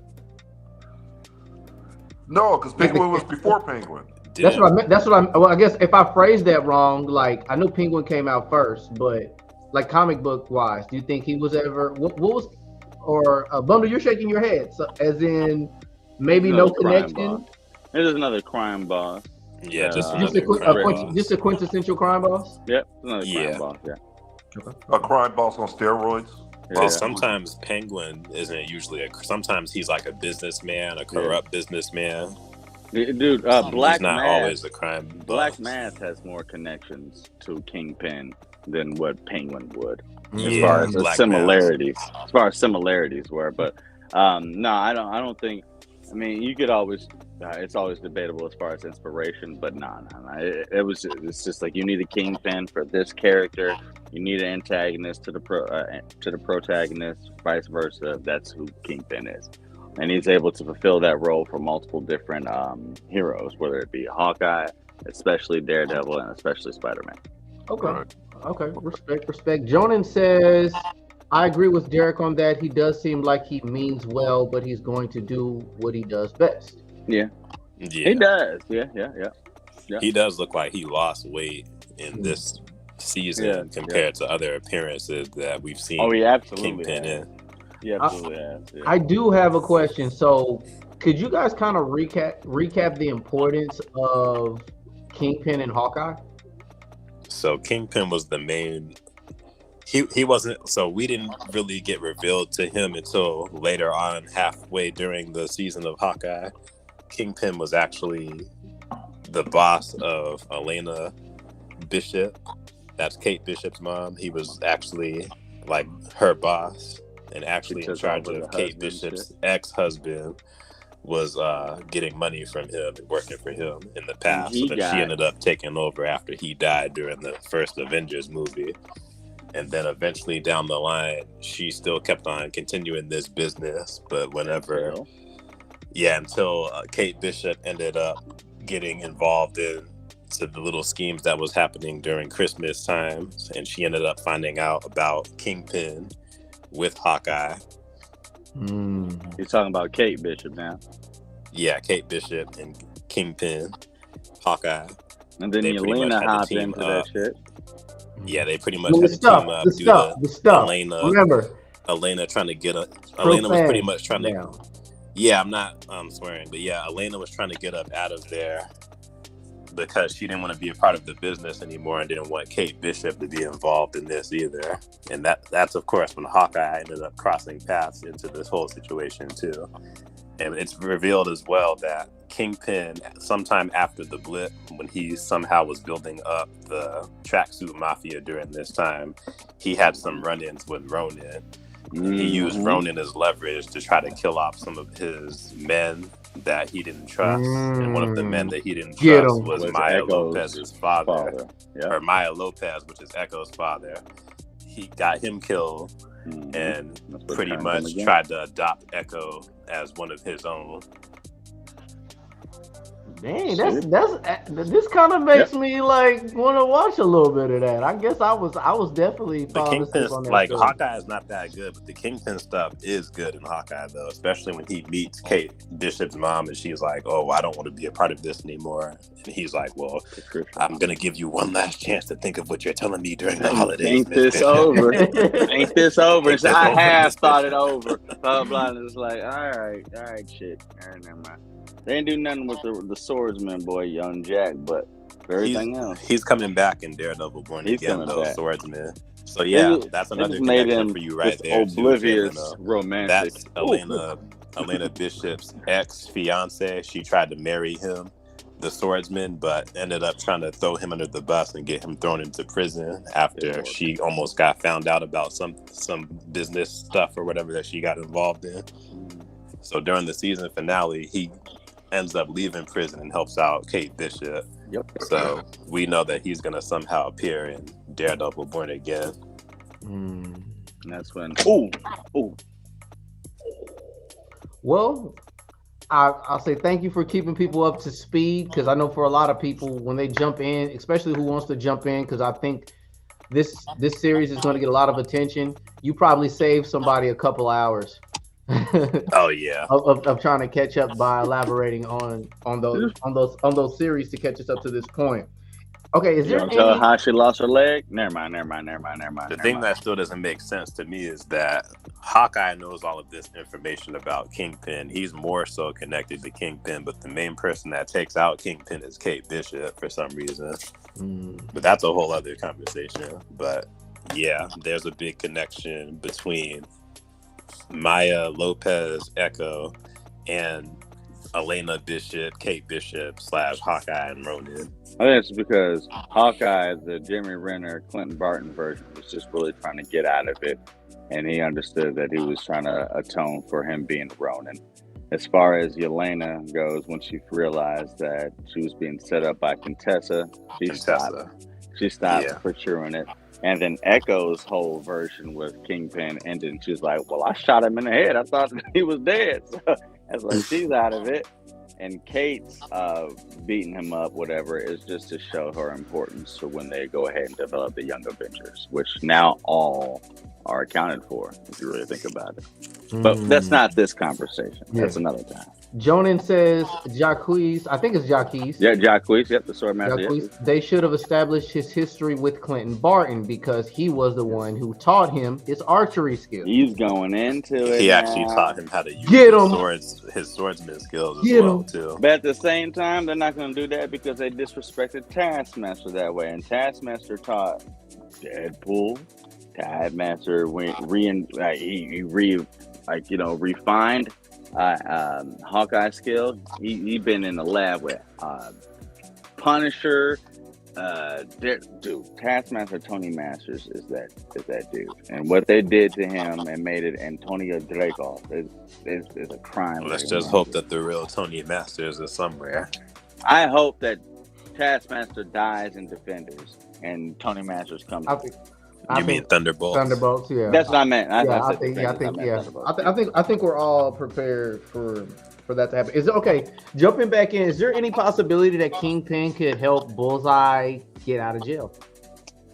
No, because Penguin was before Penguin. That's what I meant. Well, I guess if I phrased that wrong, like I know Penguin came out first, but like comic book wise, do you think he was ever, what was, or Bundle, you're shaking your head, so as in maybe no connection? It is another crime boss. Yeah, just a quintessential crime boss. Yep, another crime boss. Yeah, a crime boss on steroids. Because sometimes Penguin isn't usually sometimes he's like a businessman, a corrupt businessman. Dude, Black He's not Mask, always a crime boss. Black Mask has more connections to Kingpin than what Penguin would, as far as similarities. As far as similarities were, but no, I don't think. I mean, you could always. It's always debatable as far as inspiration, but no. It's just like you need a Kingpin for this character. You need an antagonist to the protagonist, vice versa. That's who Kingpin is, and he's able to fulfill that role for multiple different heroes, whether it be Hawkeye, especially Daredevil, and especially Spider-Man. Okay. Respect. Jonan says, I agree with Derek on that. He does seem like he means well, but he's going to do what he does best. Yeah. He does. Yeah. He does look like he lost weight in this season compared to other appearances that we've seen. Oh, he absolutely Kingpin has. in. He absolutely has. Yeah. I do have a question. So, could you guys kind of recap the importance of Kingpin and Hawkeye? So Kingpin was the main. He wasn't. So we didn't really get revealed to him until later on, halfway during the season of Hawkeye. Kingpin was actually the boss of Elena Bishop. That's Kate Bishop's mom. He was actually like her boss, and actually in charge of Kate Bishop's ex-husband was getting money from him and working for him in the past. So then she ended up taking over after he died during the first Avengers movie. And then eventually down the line, she still kept on continuing this business. But whenever, until Kate Bishop ended up getting involved in to the little schemes that was happening during Christmas time, and she ended up finding out about Kingpin with Hawkeye. You're talking about Kate Bishop now. Yeah, Kate Bishop and Kingpin, Hawkeye. And then Elena hopped into that shit. Yeah, they pretty much had to team up. The stuff. Remember, Elena trying to get Elena was pretty much trying to. Yeah, I'm not swearing, but yeah, Elena was trying to get up out of there because she didn't want to be a part of the business anymore and didn't want Kate Bishop to be involved in this either. And that's of course when Hawkeye ended up crossing paths into this whole situation too. And it's revealed as well that Kingpin, sometime after the blip, when he somehow was building up the tracksuit mafia during this time, he had some run-ins with Ronin. He used Ronin as leverage to try to kill off some of his men that he didn't trust. And one of the men that he didn't trust was Maya Lopez's father. Or Maya Lopez, which is Echo's father. He got him killed and pretty much tried to adopt Echo as one of his own. Dang, this kind of makes me like want to watch a little bit of that. I guess I was definitely the Kingpin, like story. Hawkeye is not that good, but the Kingpin stuff is good in Hawkeye though, especially when he meets Kate Bishop's mom and she's like, "Oh, I don't want to be a part of this anymore," and he's like, "Well, I'm gonna give you one last chance to think of what you're telling me during the holidays." Ain't this over? Ain't this over? So I have thought it over. Blah blah. And it's like, all right, shit. All right, never mind. They ain't do nothing with the swordsman boy, young Jack, but for everything else. He's coming back in Daredevil Born Again, though, swordsman. So yeah, that's another connection for you right there. Oblivious romantic. That's Elena Bishop's ex-fiance. She tried to marry him, the swordsman, but ended up trying to throw him under the bus and get him thrown into prison after she almost got found out about some business stuff or whatever that she got involved in. So during the season finale, he ends up leaving prison and helps out Kate Bishop. So we know that he's going to somehow appear in Daredevil Born Again. And that's when... Well, I'll say thank you for keeping people up to speed, because I know for a lot of people, when they jump in, especially who wants to jump in, because I think this series is going to get a lot of attention, you probably saved somebody a couple hours. Oh yeah, of trying to catch up by elaborating on those series to catch us up to this point. Okay, is there tell how she lost her leg? Never mind. The thing that still doesn't make sense to me is that Hawkeye knows all of this information about Kingpin. He's more so connected to Kingpin, but the main person that takes out Kingpin is Kate Bishop for some reason. But that's a whole other conversation. But yeah, there's a big connection between Maya Lopez Echo and Elena Bishop, Kate Bishop / Hawkeye and Ronin. I think it's because Hawkeye, the Jeremy Renner, Clinton Barton version, was just really trying to get out of it, and he understood that he was trying to atone for him being Ronin. As far as Yelena goes, when she realized that she was being set up by Contessa, she stopped pursuing it. And then Echo's whole version with Kingpin ended, and she's like, "Well, I shot him in the head. I thought he was dead." So that's like she's out of it. And Kate's beating him up, whatever, is just to show her importance for when they go ahead and develop the Young Avengers, which now all are accounted for, if you really think about it. But that's not this conversation. That's another time. Jonan says Jacques, I think it's Jacques. Yeah, Jacques, yep, the sword master. Jacques, they should have established his history with Clinton Barton because he was the one who taught him his archery skills. He's going into it. He actually taught him how to use his swordsman skills as well, too. But at the same time, they're not going to do that because they disrespected Taskmaster that way. And Taskmaster taught Deadpool. Taskmaster refined Hawkeye skill. He been in the lab with Punisher. Dude, Taskmaster Tony Masters is that dude, and what they did to him and made it Antonio Dreykov is a crime. Let's just hope that the real Tony Masters is somewhere. I hope that Taskmaster dies in Defenders and Tony Masters comes. You mean Thunderbolts? Thunderbolts, yeah. That's what I meant. I think we're all prepared for that to happen. Is it okay? Jumping back in, is there any possibility that Kingpin could help Bullseye get out of jail?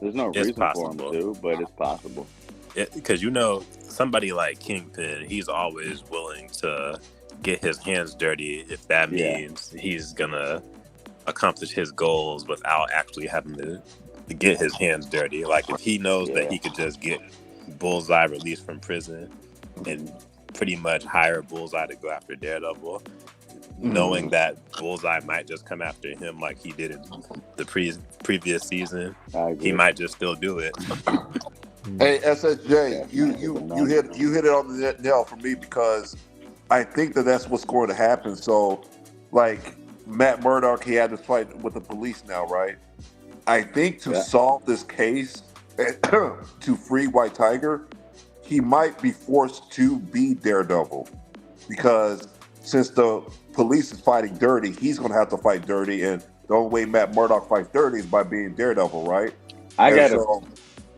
There's no reason for him to, but it's possible. Because somebody like Kingpin, he's always willing to get his hands dirty if that means he's gonna accomplish his goals without actually having to get his hands dirty. Like if he knows that he could just get Bullseye released from prison and pretty much hire Bullseye to go after Daredevil, knowing that Bullseye might just come after him like he did in the previous season, he might just still do it. Hey, SSJ, you hit it on the nail for me because I think that's what's going to happen. So, like Matt Murdock, he had to fight with the police now, right? I think to solve this case, to free White Tiger, he might be forced to be Daredevil. Because since the police is fighting dirty, he's going to have to fight dirty. And the only way Matt Murdock fights dirty is by being Daredevil, right?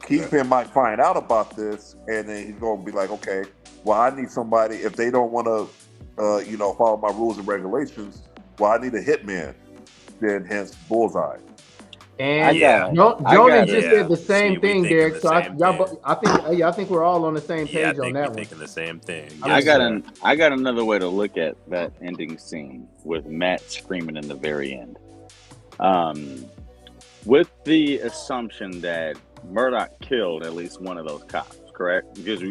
Kingpin might find out about this, and then he's going to be like, okay, well, I need somebody. If they don't want to, follow my rules and regulations, well, I need a hitman. Then hence Bullseye. And Jonah just said the same thing, Derek. So I think we're all on the same page on that one. Thinking the same thing. I got another way to look at that ending scene with Matt screaming in the very end. With the assumption that Murdock killed at least one of those cops, correct? Because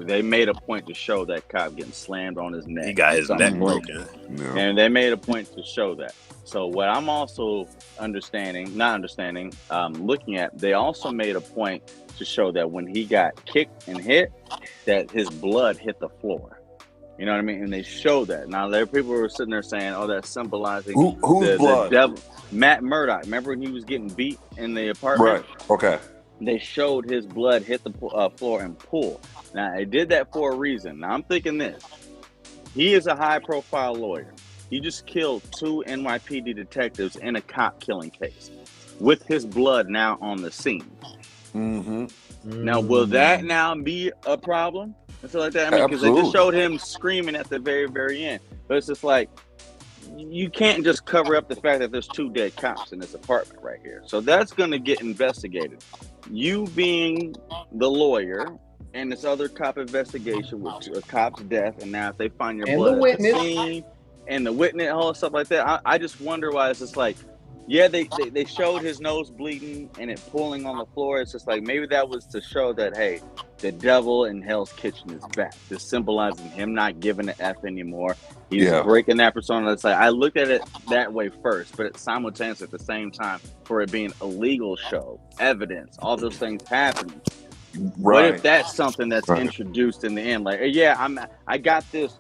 they made a point to show that cop getting slammed on his neck. He got his neck broken. Yeah. And they made a point to show that. So what I'm also looking at, they also made a point to show that when he got kicked and hit, that his blood hit the floor. You know what I mean? And they showed that. Now there are people who were sitting there saying, "Oh, that's symbolizing whose blood?" The devil. Matt Murdock. Remember when he was getting beat in the apartment? Right. Okay. They showed his blood hit the floor and pull. Now they did that for a reason. Now I'm thinking this: he is a high-profile lawyer. He just killed 2 NYPD detectives in a cop killing case, with his blood now on the scene. Mm-hmm. Now, will that now be a problem? And so like that, because they just showed him screaming at the very, very end. But it's just like, you can't just cover up the fact that there's 2 dead cops in this apartment right here. So that's going to get investigated. You being the lawyer and this other cop investigation with a cop's death, and now if they find your blood at the scene and the witness, all stuff like that, I just wonder why it's just like, they showed his nose bleeding and it pulling on the floor. It's just like, maybe that was to show that, hey, the devil in Hell's Kitchen is back. This symbolizing him not giving an F anymore. He's breaking that persona. It's like, I looked at it that way first, but it's simultaneous at the same time for it being a legal show, evidence, all those things happening. Right. What if that's something that's introduced in the end? Like, I got this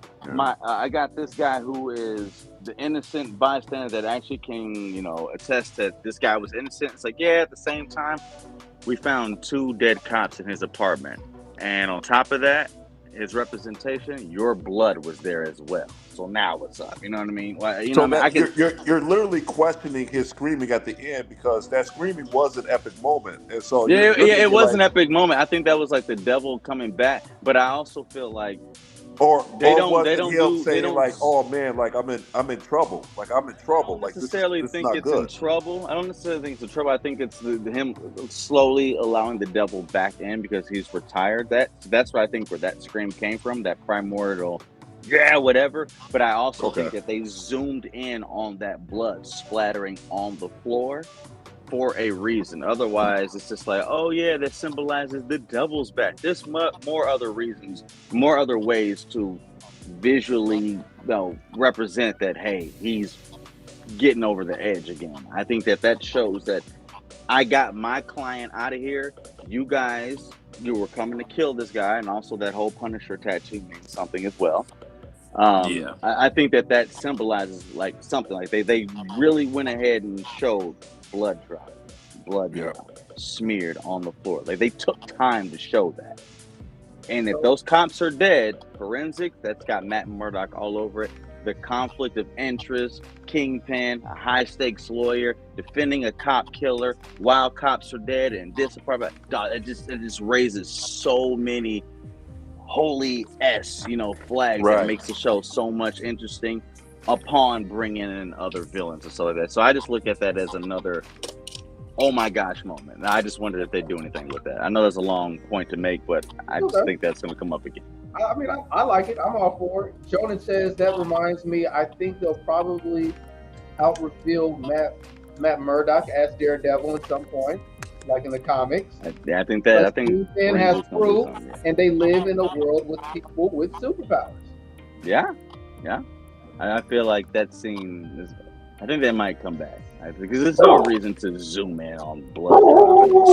guy who is the innocent bystander that actually can, attest that this guy was innocent. It's like, at the same time, we found 2 dead cops in his apartment. And on top of that, his representation, your blood was there as well. So now what's up? You know what I mean? Well, you're literally questioning his screaming at the end, because that screaming was an epic moment. And so it was an epic moment. I think that was like the devil coming back. But I also feel like Or They was it don't him do. They saying don't like, "Oh man, like I'm in trouble, like I'm in I trouble, don't like this necessarily is think not it's in good." trouble. I don't necessarily think it's in trouble. I think it's him slowly allowing the devil back in because he's retired. That's where I think where that scream came from, that primordial, yeah, whatever. But I also Okay. think that they zoomed in on that blood splattering on the floor for a reason. Otherwise, it's just like, oh yeah, that symbolizes the devil's back. There's more other reasons, more other ways to visually represent that. Hey, he's getting over the edge again. I think that shows that I got my client out of here. You guys, you were coming to kill this guy, and also that whole Punisher tattoo means something as well. Yeah. I think that symbolizes like something like they really went ahead and showed blood drop smeared on the floor. Like they took time to show that. And if those cops are dead, forensic, that's got Matt and Murdock all over it. The conflict of interest, Kingpin, a high stakes lawyer, defending a cop killer while cops are dead, and this apartment. God, it just raises so many holy flags that makes the show so much interesting upon bringing in other villains and stuff like that. So I just look at that as another oh my gosh moment. I just wondered if they'd do anything with that. I know that's a long point to make, but I just think that's going to come up again. I mean, I like it. I'm all for it. Jonan says that reminds me. I think they'll probably out-reveal Matt Murdock as Daredevil at some point, like in the comics. I think that. I think Kingpin has proof, and they live in a world with people with superpowers. Yeah. I feel like that scene is. I think they might come back because there's no reason to zoom in on blood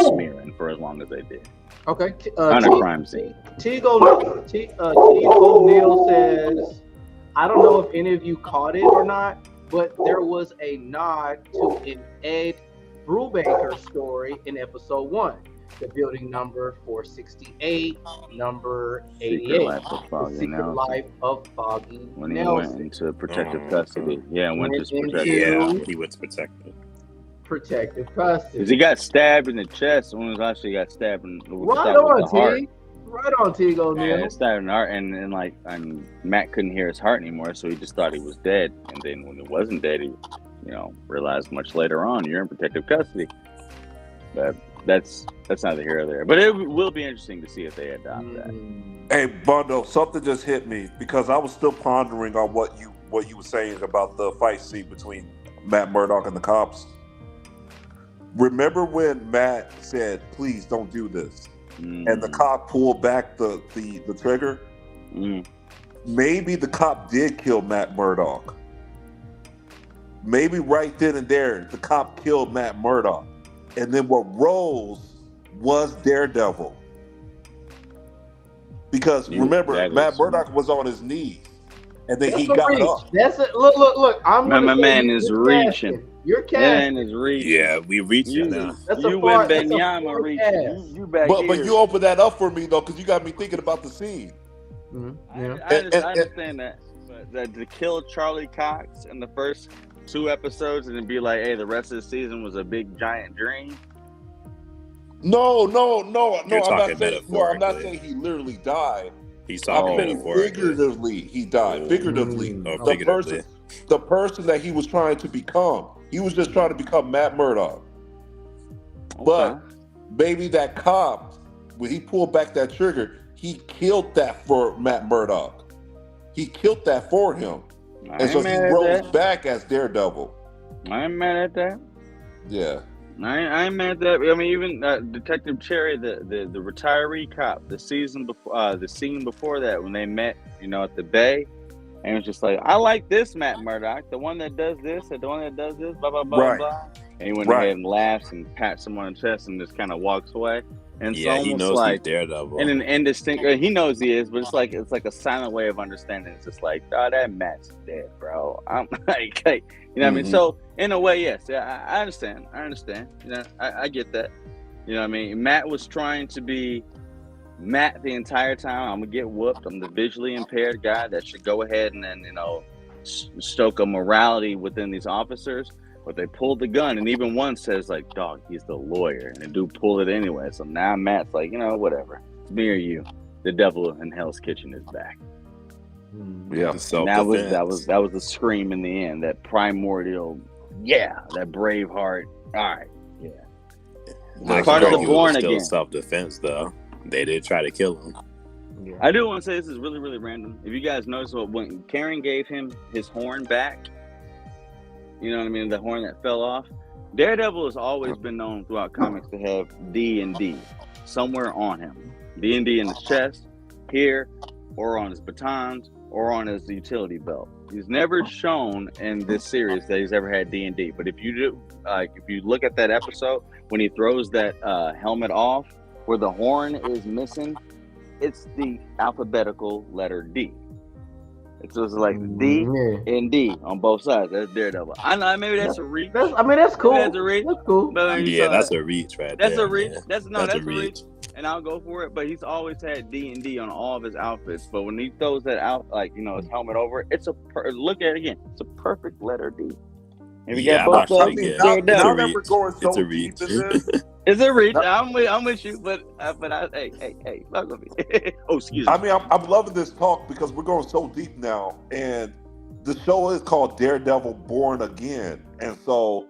smearing for as long as they did. Okay. On a crime scene. Teague O'Neill says, I don't know if any of you caught it or not, but there was a nod to an Ed Brubaker story in episode 1. The building number 468, number 88. The Secret Life of Foggy when he Nelson. went into protective custody. Yeah, he went to protective custody. Because he got stabbed in the chest when he actually got stabbed in the heart. Right on, Teague O'Neill. Yeah, stabbed in the heart, and Matt couldn't hear his heart anymore, so he just thought he was dead. And then when he wasn't dead, he, realized much later on you're in protective custody. But that's neither here nor there. But it will be interesting to see if they adopt that. Hey, Bundle, something just hit me because I was still pondering on what you were saying about the fight scene between Matt Murdock and the cops. Remember when Matt said, "Please don't do this," and the cop pulled back the trigger? Maybe the cop did kill Matt Murdock. Maybe right then and there, the cop killed Matt Murdock. And then what rose was Daredevil. Because remember, Matt Murdock was on his knees. And then he got up. That's it. Look. My man is reaching. You're casting. Man is reaching. Yeah, we reaching now. You and Benyama reaching. You back here. But you opened that up for me, though, because you got me thinking about the scene. Yeah. I understand that. But to kill Charlie Cox in the first 2 episodes and then be like, hey, the rest of the season was a big giant dream. No. I'm not saying he literally died. He's talking figuratively. He died. Figuratively. The person that he was trying to become. He was just trying to become Matt Murdock. Okay. But maybe that cop, when he pulled back that trigger, he killed that for Matt Murdock. He killed that for him. And so he rose back as Daredevil. I ain't mad at that. Yeah. I ain't mad at that. I mean, even Detective Cherry, the retiree cop, the scene before that when they met, at the bay, and it was just like, I like this Matt Murdock, the one that does this, the one that does this, blah blah blah blah. And he went ahead and laughs and pats someone on the chest and just kind of walks away. And yeah, he knows he's Daredevil. And an indistinct, he knows he is, but it's like a silent way of understanding. It's just like, oh, that Matt's dead, bro. I'm like, hey, what I mean? So in a way, yes, I understand. I get that. You know what I mean? Matt was trying to be Matt the entire time. I'm gonna get whooped. I'm the visually impaired guy that should go ahead and then stoke a morality within these officers. But they pulled the gun, and even one says, like, dog, he's the lawyer. And the dude pulled it anyway. So now Matt's like, whatever. It's me or you. The devil in Hell's Kitchen is back. Yeah. And that was the scream in the end. That primordial, that brave heart. All right, part of the Born Again. Self-defense, though. They did try to kill him. Yeah. I do want to say this is really, really random. If you guys notice, when Karen gave him his horn back, you know what I mean, the horn that fell off. Daredevil has always been known throughout comics to have D&D somewhere on him. D&D in his chest, here, or on his batons, or on his utility belt. He's never shown in this series that he's ever had D&D. But if you do, if you look at that episode when he throws that helmet off, where the horn is missing, it's the alphabetical letter D. It's just like D and D on both sides. That's Daredevil. I know maybe that's a reach. That's cool. Maybe that's a reach. That's cool. That's a reach right there. That's a reach. Yeah. That's a reach. And I'll go for it. But he's always had D&D on all of his outfits. But when he throws that out, his helmet over it, it's look at it again. It's a perfect letter D. And we got both of them. Now that we're going so deep in this. It's a reach. I'm with you, but hey, fuck with me. Oh, excuse me. I mean, I'm loving this talk because we're going so deep now, and the show is called Daredevil Born Again, and so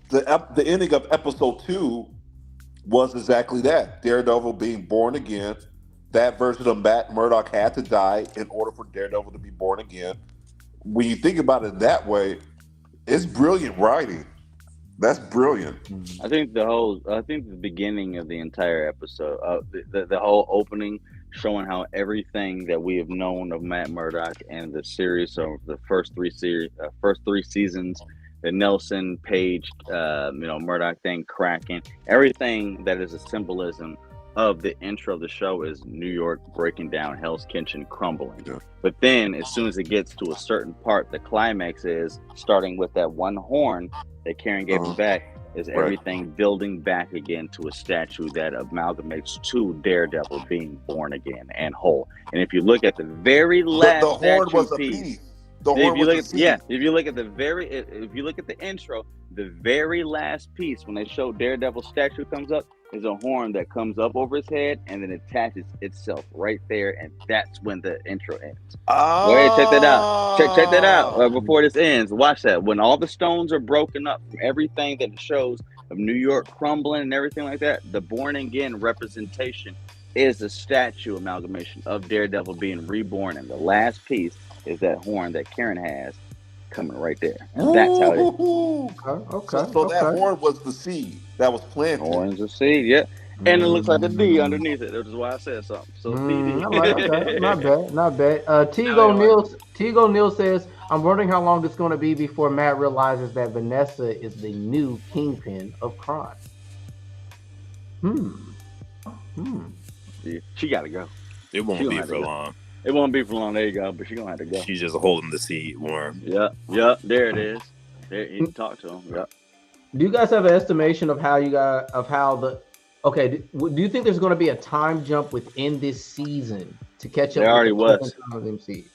the ending of episode 2 was exactly that: Daredevil being born again. That version of Matt Murdock had to die in order for Daredevil to be born again. When you think about it that way, it's brilliant writing. That's brilliant. I think the beginning of the entire episode, the whole opening, showing how everything that we have known of Matt Murdock and the series, so the first three seasons, the Nelson Page, Murdock thing cracking, everything that is a symbolism of the intro of the show is New York breaking down, Hell's Kitchen crumbling. Yeah. But then, as soon as it gets to a certain part, the climax is starting with that one horn that Karen gave him back, is everything building back again to a statue that amalgamates to Daredevil being born again and whole. And if you look at the very last the horn was a piece, piece. If you look at the intro, the very last piece when they show Daredevil's statue comes up is a horn that comes up over his head and then attaches itself right there, and that's when the intro ends. Oh. Go ahead, check that out. Check that out before this ends. Watch that. When all the stones are broken up from everything that it shows of New York crumbling and everything like that, the Born Again representation is a statue amalgamation of Daredevil being reborn, and the last piece is that horn that Karen has coming right there. And that's how it is. Okay. So that horn was the seed that was planted. Horn's a seed, yeah. And it looks like a D underneath it. Which is why I said something. So okay. Not bad. Tigo Neal says, I'm wondering how long it's going to be before Matt realizes that Vanessa is the new kingpin of crime. She got to go. It won't be for long. It won't be for long. There you go. But she's going to have to go. She's just holding the seat warm. Yep. There it is. There, you can talk to him. Yep. Do you guys have an estimation of how do you think there's going to be a time jump within this season to catch up? There already was.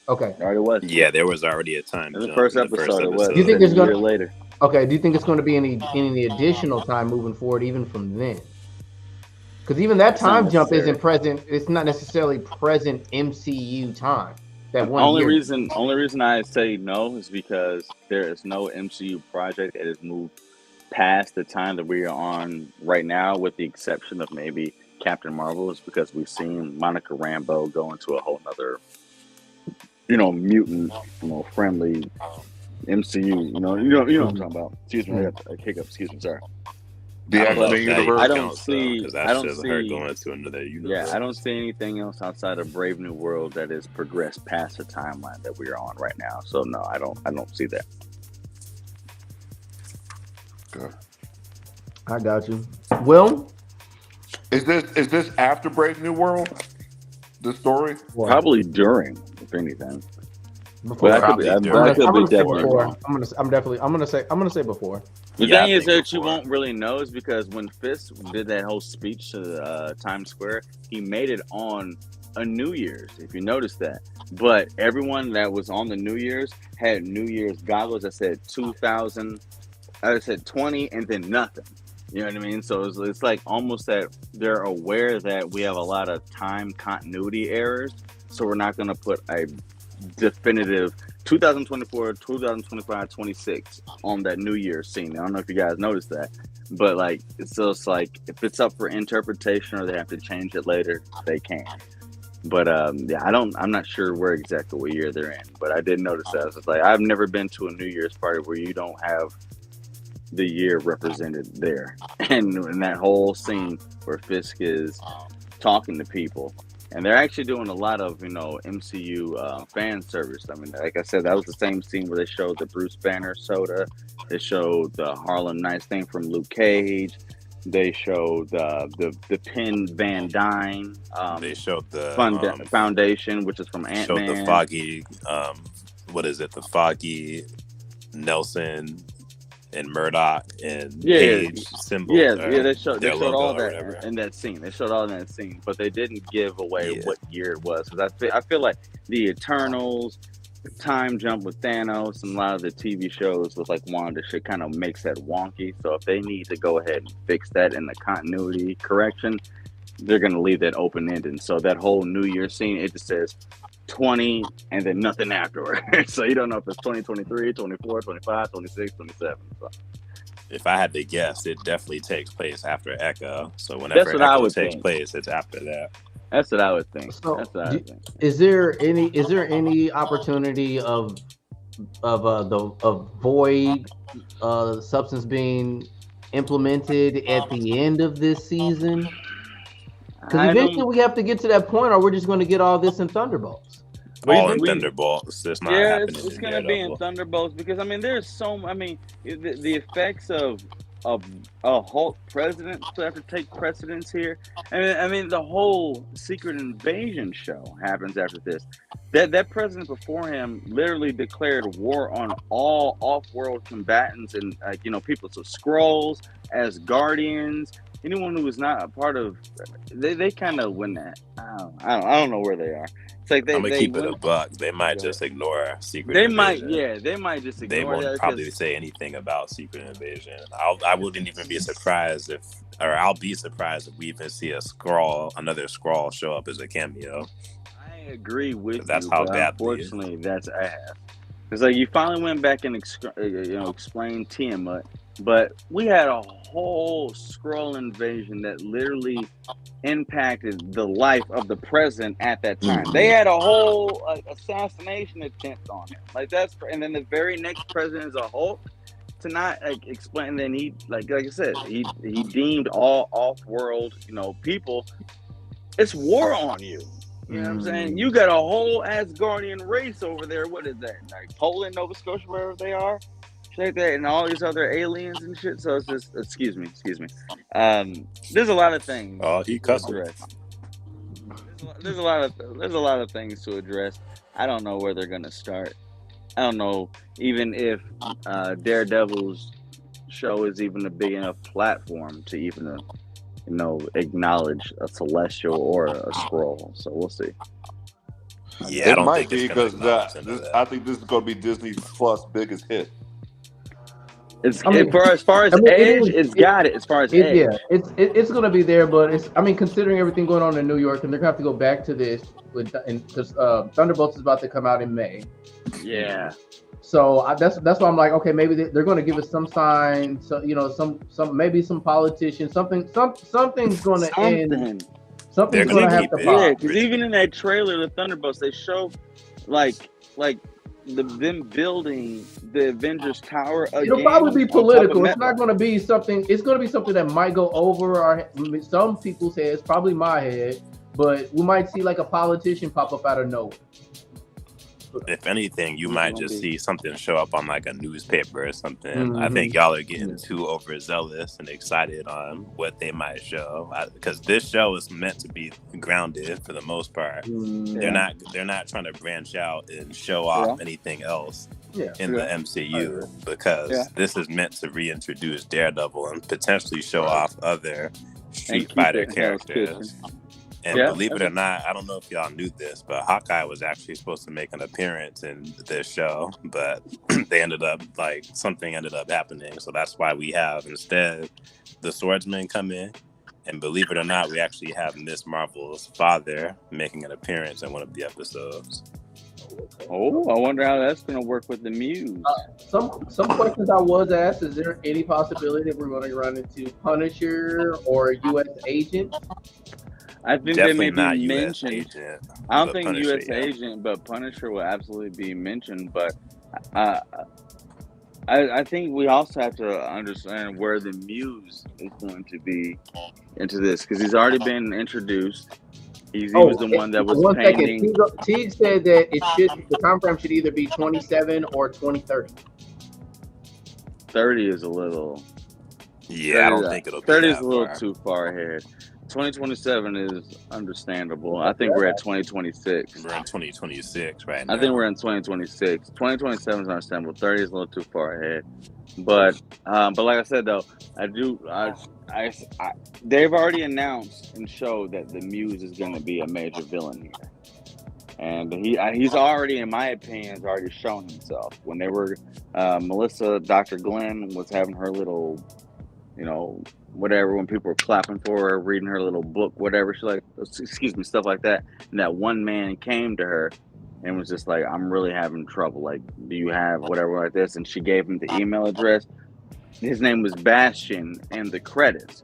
Okay. There already was. Yeah, there was already a time jump. The first episode it was. Do you think there's going to later? Okay. Do you think it's going to be any additional time moving forward, even from then? Because even that time jump isn't present. It's not necessarily present MCU time. That one only reason I say no is because there is no MCU project that has moved past the time that we are on right now, with the exception of maybe Captain Marvel, is because we've seen Monica Rambeau go into a whole nother, mutant, friendly MCU. You know what I'm talking about. Excuse me, I got a hiccup. Excuse me, sorry. I don't see her going to another universe. Yeah, I don't see anything else outside of Brave New World that has progressed past the timeline that we are on right now. So no, I don't see that. Good. I got you. Will, is this after Brave New World? The story? Probably during, if anything. Before. But I could be definitely wrong. I'm gonna say before. The thing is that you won't really know is because when Fisk did that whole speech to Times Square, he made it on a New Year's, if you notice that. But everyone that was on the New Year's had New Year's goggles that said 2000, I said 20 and then nothing. You know what I mean? So it's like almost that they're aware that we have a lot of time continuity errors. So we're not going to put a definitive 2024, 2025, 26 on that New Year's scene. I don't know if you guys noticed that, but like it's just like if it's up for interpretation or they have to change it later, they can. But yeah, I'm not sure where exactly what year they're in, but I did notice that. It's like I've never been to a New Year's party where you don't have the year represented there, and in that whole scene where Fisk is talking to people, and they're actually doing a lot of MCU fan service. I mean, like I said, that was the same scene where they showed the Bruce Banner soda, they showed the Harlem Nights thing from Luke Cage, they showed the Penn Van Dyne. They showed the Foundation, which is from Ant-Man. Showed the Foggy, what is it? The Foggy, Nelson, and Murdock and Page symbol. Yeah, they showed all that in that scene. They showed all in that scene, but they didn't give away what year it was. Because I feel like the Eternals, the time jump with Thanos, and a lot of the TV shows with like Wanda shit kind of makes that wonky. So if they need to go ahead and fix that in the continuity correction, they're going to leave that open-ended. So that whole New Year scene, it just says 20 and then nothing afterward. So you don't know if it's 2023, 24, 25, 26, 27. So. If I had to guess, it definitely takes place after Echo. So whenever Echo takes place, it's after that. That's what I would think. So That's what I would think. Is there any opportunity of Void substance being implemented at the end of this season? Because eventually we have to get to that point, or we're just going to get all this in Thunderbolts. All in Thunderbolts. It's not happening. It's going to be in Thunderbolts because there's the effects of a Hulk president have to take precedence here. The whole Secret Invasion show happens after this. That president before him literally declared war on all off-world combatants and people, so Skrulls, as Guardians, anyone who was not a part of. They kind of win that. I don't know where they are. It's like I'm gonna keep it a buck. They might just ignore Secret Invasion. They might just ignore. They won't probably say anything about Secret Invasion. I wouldn't even be surprised I'll be surprised if we even see another Skrull show up as a cameo. I agree with you. That's how bad. Unfortunately, that's ass. It's like you finally went back and explained Tiamat, but we had a whole Skrull invasion that literally impacted the life of the president at that time. They had a whole assassination attempt on him. And then the very next president is a Hulk to not explain. And then he, like I said, he deemed all off-world, people. It's war on you. You know what I'm saying? You got a whole Asgardian race over there. What is that? Like Poland, Nova Scotia, wherever they are. Like that, and all these other aliens and shit. So it's just, excuse me. There's a lot of things. Oh, he cussed. There's a lot of things to address. I don't know where they're gonna start. I don't know even if Daredevil's show is even a big enough platform to even acknowledge a Celestial or a Skrull. So we'll see. Yeah, it might be because I think this is going to be Disney Plus' biggest hit. As far as Edge, it's got it. As far as Edge, yeah, it's going to be there, but considering everything going on in New York, and they're going to have to go back to this because Thunderbolts is about to come out in May. Yeah. So that's why I'm like, okay, maybe they're going to give us some sign. So some maybe some politician, something's going to end. Something's going to have to pop. Yeah, because even in that trailer, the Thunderbolts, they show like them building the Avengers Tower again. It'll probably be political. It's not going to be something. It's going to be something that might go over some people's heads, probably my head. But we might see like a politician pop up out of nowhere. If anything, you might just see something show up on like a newspaper or something. Mm-hmm. I think y'all are getting too overzealous and excited on what they might show, because this show is meant to be grounded for the most part. Yeah. They're not trying to branch out and show off anything else in the MCU, because this is meant to reintroduce Daredevil and potentially show off other Street Fighter characters. And believe it or not, I don't know if y'all knew this, but Hawkeye was actually supposed to make an appearance in this show, but something ended up happening. So that's why we have instead the Swordsman come in. And believe it or not, we actually have Miss Marvel's father making an appearance in one of the episodes. Oh, I wonder how that's going to work with the Muse. Some questions I was asked: is there any possibility that we're going to run into Punisher or U.S. Agent? I think Definitely they may not be U.S. mentioned. Agent. I don't but think Punisher, U.S. yeah. Agent, but Punisher will absolutely be mentioned. But I think we also have to understand where the Muse is going to be into this, because he's already been introduced. He was the one that was One second. painting. Teague said that the time frame should either be 27 or 2030. 30 is a little. Yeah, I don't think it'll be 30 that is a little far. too far ahead. 2027 is understandable. I think we're at 2026. We're in 2026 right now. I think we're in 2026. 2027 is understandable. 30 is a little too far ahead. But like I said though, they've already announced and showed that the Muse is going to be a major villain here, and he's already, in my opinion, has already shown himself. When they were Melissa, Dr. Glenn was having her little, whatever, when people were clapping for her, reading her little book, whatever, she's like, excuse me, stuff like that. And that one man came to her and was just like, I'm really having trouble. Like, do you have whatever like this? And she gave him the email address. His name was Bastion in the credits.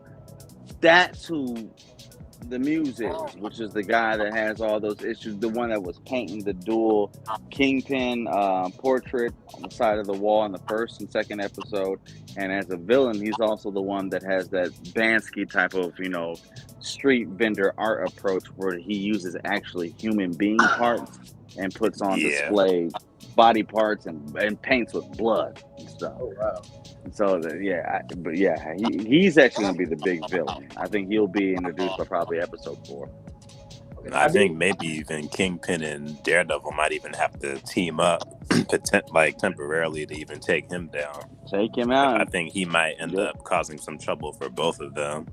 That's who the Muse is, which is the guy that has all those issues, the one that was painting the dual Kingpin portrait on the side of the wall in the first and second episode. And as a villain, he's also the one that has that Bansky type of, street vendor art approach, where he uses actually human being parts and puts on display body parts and paints with blood and stuff. Oh wow! So he's actually going to be the big villain. I think he'll be introduced by probably episode 4. I think maybe even Kingpin and Daredevil might even have to team up, temporarily to even take him down. Take him out. I think he might end up causing some trouble for both of them.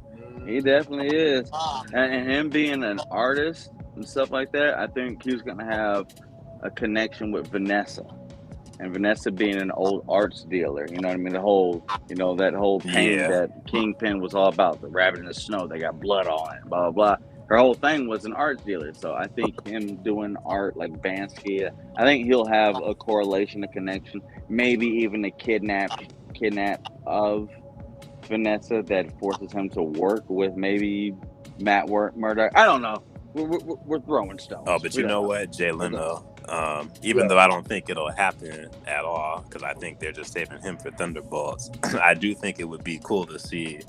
He definitely is, and him being an artist and stuff like that, I think he's going to have a connection with Vanessa. And Vanessa being an old arts dealer, you know what I mean? The whole, that whole painting that Kingpin was all about, the rabbit in the snow, they got blood on it, blah, blah, blah. Her whole thing was an arts dealer. So I think him doing art like Bansky, I think he'll have a correlation, a connection, maybe even a kidnap of Vanessa that forces him to work with maybe Matt Murdock. I don't know. We're throwing stones. Oh, but you know what, Jay Leno, even though I don't think it'll happen at all, because I think they're just saving him for Thunderbolts, I do think it would be cool to see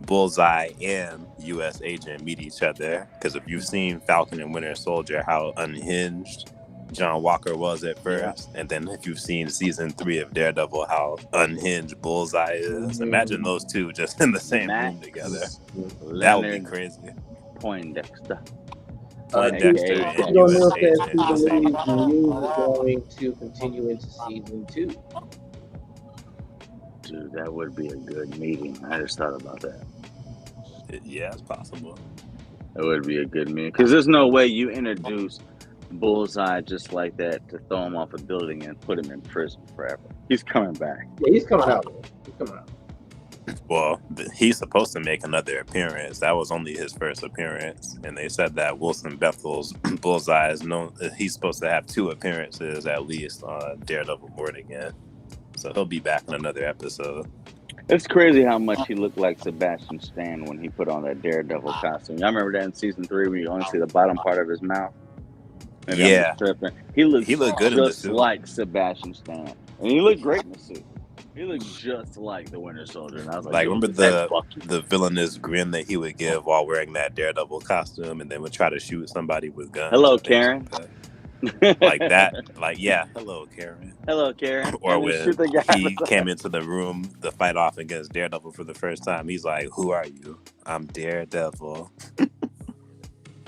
Bullseye and U.S. Agent meet each other, because if you've seen Falcon and Winter Soldier, how unhinged John Walker was at first, and then if you've seen season 3 of Daredevil, how unhinged Bullseye is, imagine those two just in the same room together. That would be crazy. Poindexter. Poindexter and He U.S. Agent. believes the Muse is going to continue into season 2. Dude, that would be a good meeting. I just thought about that. Yeah, it's possible. It would be a good meeting, because there's no way you introduce Bullseye just like that to throw him off a building and put him in prison forever. He's coming back. Yeah, he's coming out. Well, he's supposed to make another appearance. That was only his first appearance, and they said that Wilson Bethel's Bullseye is known. He's supposed to have 2 appearances at least on Daredevil Born Again, so he'll be back in another episode. It's crazy how much he looked like Sebastian Stan when he put on that Daredevil costume. Y'all remember that in season 3 where you only see the bottom part of his mouth? Maybe yeah, he looked good in the suit, like Sebastian Stan, and he looked great in the suit. He looked just like the Winter Soldier, and I was like, remember the villainous grin that he would give while wearing that Daredevil costume, and then would try to shoot somebody with guns. Hello, Karen. Like that, hello, Karen. Hello, Karen. Or when he came into the room to fight off against Daredevil for the first time, he's like, "Who are you? I'm Daredevil."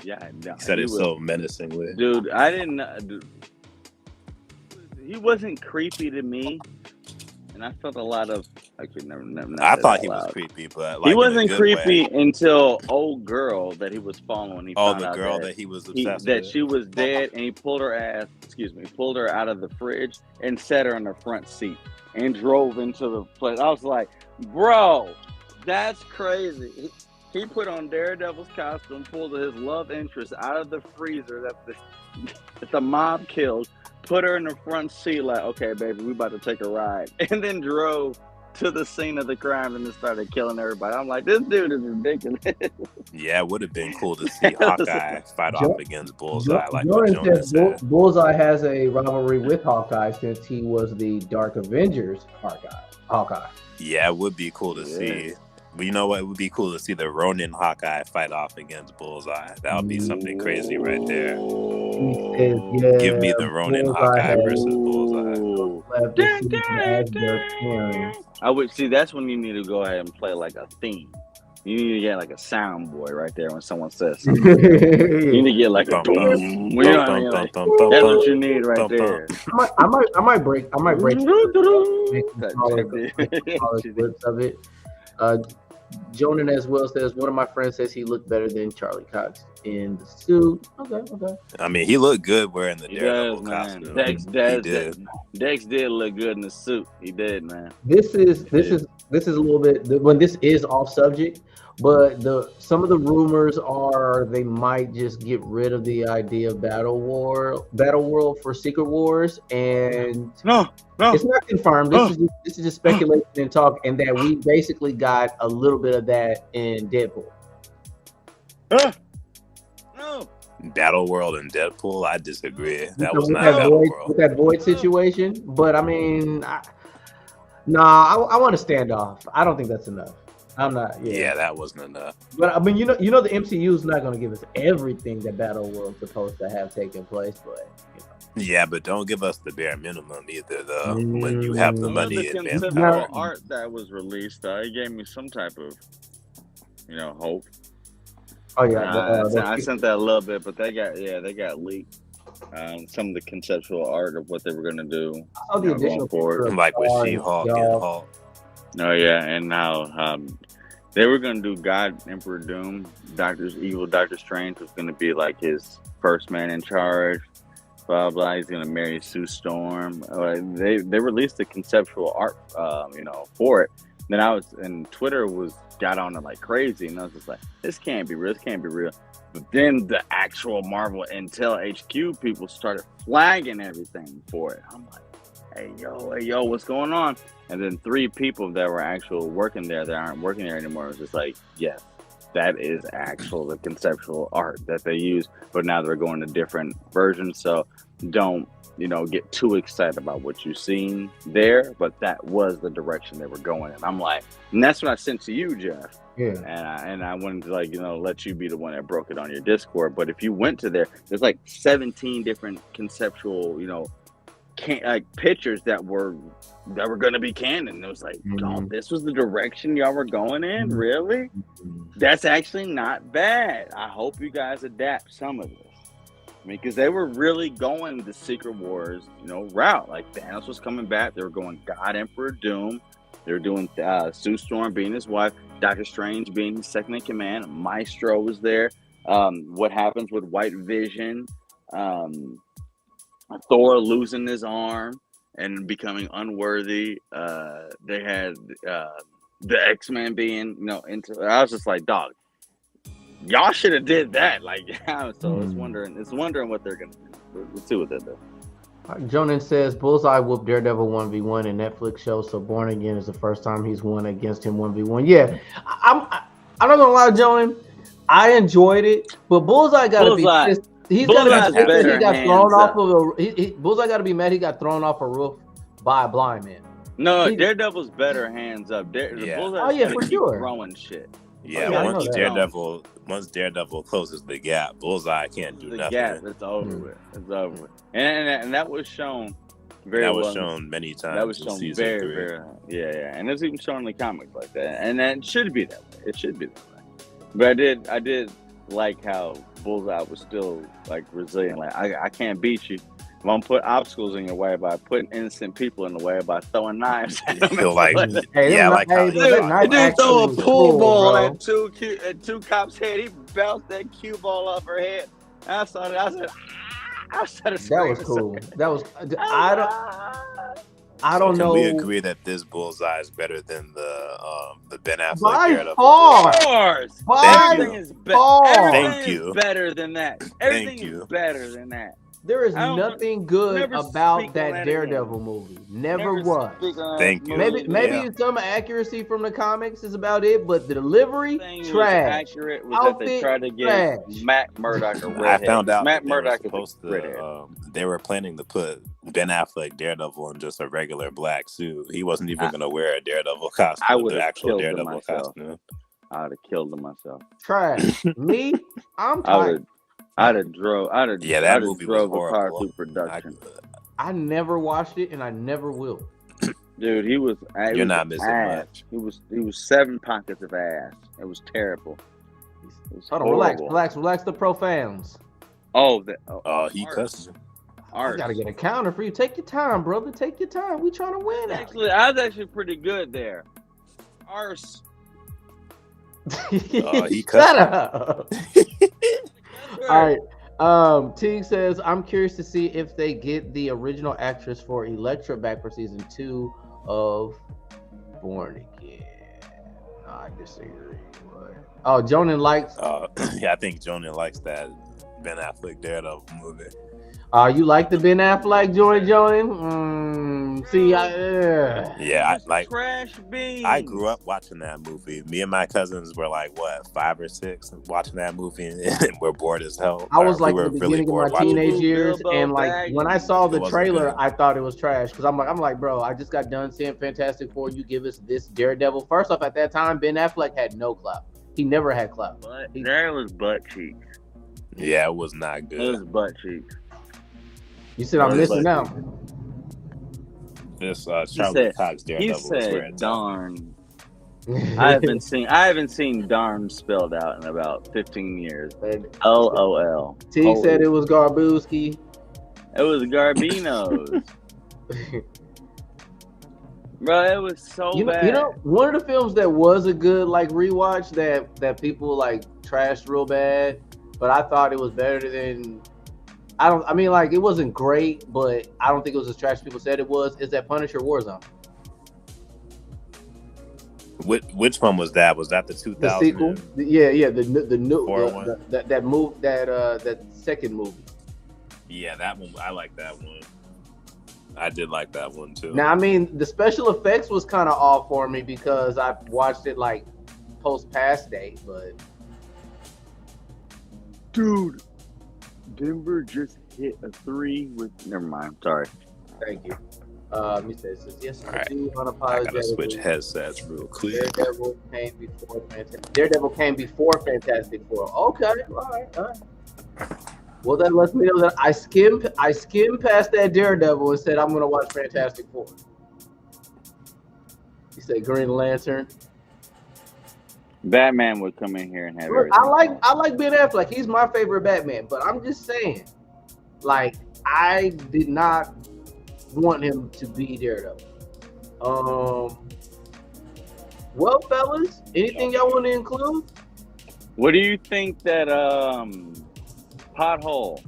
Yeah, no, he said it so menacingly. Dude, I didn't. He wasn't creepy to me, and I felt a lot of. I thought he was creepy, but he wasn't creepy until old girl that he was following. He found the out girl that he was obsessed with. That she was dead, and he pulled her pulled her out of the fridge and set her in the front seat and drove into the place. I was like, bro, that's crazy. He put on Daredevil's costume, pulled his love interest out of the freezer that the mob killed, put her in the front seat, like, okay, baby, we about to take a ride, and then drove to the scene of the crime and then started killing everybody. I'm like, this dude is ridiculous. Yeah, it would have been cool to see Hawkeye fight off against Bullseye, like Jordan what Jonas said. Bullseye has a rivalry with Hawkeye since he was the Dark Avengers Hawkeye. Yeah, it would be cool to see. But you know what? It would be cool to see the Ronin Hawkeye fight off against Bullseye. That would be something crazy right there. Give me the Ronin Hawkeye versus Bullseye. I would see. That's when you need to go ahead and play like a theme. You need to get like a soundboard right there when someone says something. You need to get like a boom. That's what you need right there. I might break clips of it. Jonan as well says, one of my friends says he looked better than Charlie Cox in the suit. Okay. I mean, he looked good wearing the Daredevil costume. Dex did look good in the suit. He did, man. This is a little bit, when this is off subject, but some of the rumors are they might just get rid of the idea of Battle World for Secret Wars, and no, it's not confirmed. This is just speculation and talk, and that we basically got a little bit of that in Deadpool. No. Battle World and Deadpool, I disagree. That was not Battle World. With that Void situation, but I mean, I want to stand off. I don't think that's enough. I'm not. Yeah, that wasn't enough. But I mean, you know, the MCU is not going to give us everything that Battle World's supposed to have taken place, but you know. Yeah, but don't give us the bare minimum either, though. When you have the money and manpower. Art that was released, it gave me some type of, hope. Oh yeah, I sent that a little bit, but they got leaked. Some of the conceptual art of what they were going to do going forward, like with She-Hulk and Hulk. Oh yeah, and now they were going to do God Emperor Doom. Evil Doctor Strange was going to be like his first man in charge. Blah blah. He's going to marry Sue Storm. They released the conceptual art, for it. Then Twitter got on it like crazy, and I was just like, this can't be real. This can't be real. But then the actual Marvel Intel HQ people started flagging everything for it. I'm like, hey yo, what's going on? And then 3 people that were actually working there that aren't working there anymore was just like, yes, that is the conceptual art that they use, but now they're going to different versions. So don't, get too excited about what you've seen there, but that was the direction they were going. And I'm like, and that's what I sent to you, Jeff. Yeah. And I wanted to let you be the one that broke it on your Discord. But if you went to there's like 17 different conceptual, pictures that were going to be canon. It was like, this was the direction y'all were going in? Really? That's actually not bad. I hope you guys adapt some of this. I mean, because they were really going the Secret Wars, route. Like Thanos was coming back. They were going God Emperor Doom. They were doing Sue Storm being his wife, Doctor Strange being his second in command. Maestro was there. What happens with White Vision? Thor losing his arm and becoming unworthy. They had the X-Men being, into. I was just like, dog, y'all should have did that. Like, so it's wondering what they're gonna do. We'll see what they do. Jonan says Bullseye whooped Daredevil 1v1 in Netflix show, so Born Again is the first time he's won against him 1v1. Yeah, I'm not gonna lie, Jonan, I enjoyed it, but Bullseye gotta be pissed. He's gotta be mad. He got thrown off of Bullseye gotta be mad. He got thrown off a roof by a blind man. No, Daredevil's better hands up. Bullseye's for sure. Throwing shit. Yeah, once Daredevil closes the gap, Bullseye can't do nothing. Gap, it's over with. It's over with. And that was shown very well. That was shown many times. That was shown very, very. Yeah. And it's even shown in the comics like that. And that should be that way. It should be that way. But I did like how Bullseye was still like resilient. Like I can't beat you. If I'm put obstacles in your way by putting innocent people in the way by throwing knives at them. He did throw a pool ball at two cops' head. He bounced that cue ball off her head. I saw it. I started screaming. That was cool. That was. I don't know. Can we agree that this Bullseye is better than the Ben Affleck by far? Everything is better. Thank you. Better than that. Everything is better than that. There is I don't- nothing good never about speak on that that Daredevil again. movie. Never Never was. speak on that Thank you. movie. Maybe Yeah. some accuracy from the comics is about it, but the delivery Thing was trash. accurate was that they Outfit, tried to give trash. Matt Murdock a redhead. I found out Matt that they were Murdock is supposed a redhead. to. They were planning to put Ben Affleck Daredevil in just a regular black suit. He wasn't even going to wear a Daredevil costume. I would the have actual killed him Daredevil myself. costume. I would have killed him myself. Trash. Me, I'm I would tight. have. I'd have drove. Yeah, that I'd movie have was drove a car horrible. through production. I never watched it, and I never will. Dude, he was. You're not missing ass. much. He was 7 pockets of ass. It was terrible. It was Hold on, horrible. relax the profans. Oh, He cussed. I gotta get a counter for you. Take your time, brother. Take your time. We trying to win. Actually, I was actually pretty good there. Arse. He Shut cussed. up. All right. Teague says, I'm curious to see if they get the original actress for Elektra back for season 2 of Born Again. No, I disagree. Oh, Jonan likes. Yeah, I think Jonan likes that Ben Affleck Daredevil movie. You like the Ben Affleck Jonan? See, Yeah, I like. Trash beans. I grew up watching that movie. Me and my cousins were like, what, 5 or 6, watching that movie, and we're bored as hell. I was like we in were the beginning of my watching teenage it. years, and like when I saw the It wasn't trailer, good. I thought it was trash because I'm like, bro, I just got done seeing Fantastic Four. You give us this Daredevil. First off, at that time, Ben Affleck had no clout. He never had clout. There was butt cheeks. Yeah, it was not It good. was butt cheeks. You said I'm missing out. This Charlie Cox He Daredevil was where said, it's "Darn." I haven't seen "darn" spelled out in about 15 years. LOL. T said it was Garbooski. It was Garbinos. Bro, it was so bad. You know, one of the films that was a good like rewatch that people like trashed real bad, but I thought it was better than. I mean, like, it wasn't great, but I don't think it was as trash as people said it was. Is that Punisher Warzone? Which one was that? Was that the 2000? The sequel? Yeah, the new one? that second movie. Yeah, that one. I like that one. I did like that one too. Now, I mean, the special effects was kind of off for me because I watched it like post pass date, but dude, Denver just hit a 3 with. Never mind. Sorry. Thank you. He says, yes, All right. I do I gotta unapologetically. switch headsets real quick. Daredevil came before Fantastic Four. Okay, all right. Well, that lets me know that I skimmed past that Daredevil and said I'm gonna watch Fantastic Four. He said Green Lantern. Batman would come in here and have Look, everything. I like Ben Affleck. He's my favorite Batman, but I'm just saying, like, I did not want him to be Daredevil. Well, fellas, anything y'all want to include? What do you think that Pothole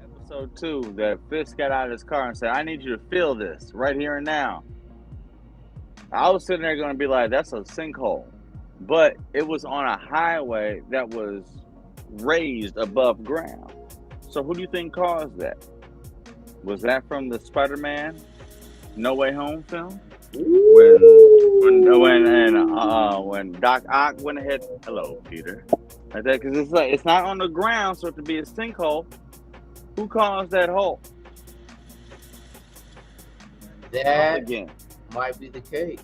episode 2 that Fisk got out of his car and said, "I need you to feel this right here and now"? I was sitting there going to be like, "That's a sinkhole," but it was on a highway that was raised above ground. So who do you think caused that? Was that from the Spider-Man No Way Home film? When Doc Ock went ahead, hello Peter, like that, because it's not on the ground, so it could be a sinkhole. Who caused that hole? That Again, might be the case.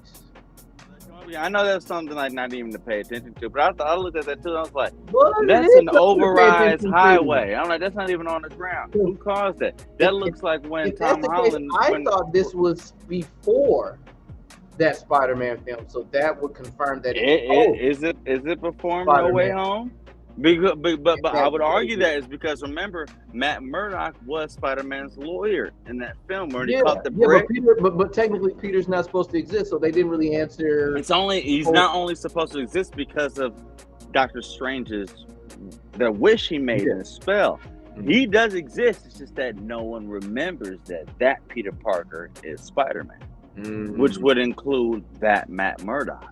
I know that's something like not even to pay attention to, but I looked at that too. I was like, Well, that's it an is something to pay overrized attention to. highway. I'm like, that's not even on the ground. Who caused that? That looks like when If that's Tom the case, Holland. I thought this was before that Spider-Man film, so that would confirm that Is it before No Way Home? Because, but I would argue that is because remember Matt Murdock was Spider-Man's lawyer in that film where he caught the brick. But technically Peter's not supposed to exist, so they didn't really answer. He's not only supposed to exist because of Doctor Strange's the wish he made in the spell. Mm-hmm. He does exist. It's just that no one remembers that Peter Parker is Spider-Man, which would include that Matt Murdock.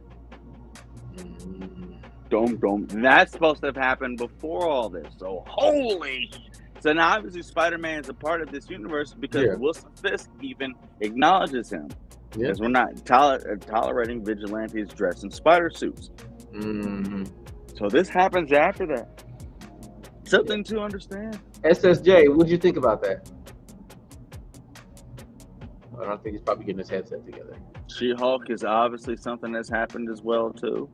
That's supposed to have happened before all this. So holy So now obviously Spider-Man is a part of this universe because Yeah. Wilson Fisk even acknowledges him. Yeah. Because we're not tolerating vigilantes dressed in spider suits. Mm-hmm. So this happens after that. Something to understand. SSJ, what'd you think about that? I don't think he's probably getting his headset together. She-Hulk is obviously something that's happened as well too.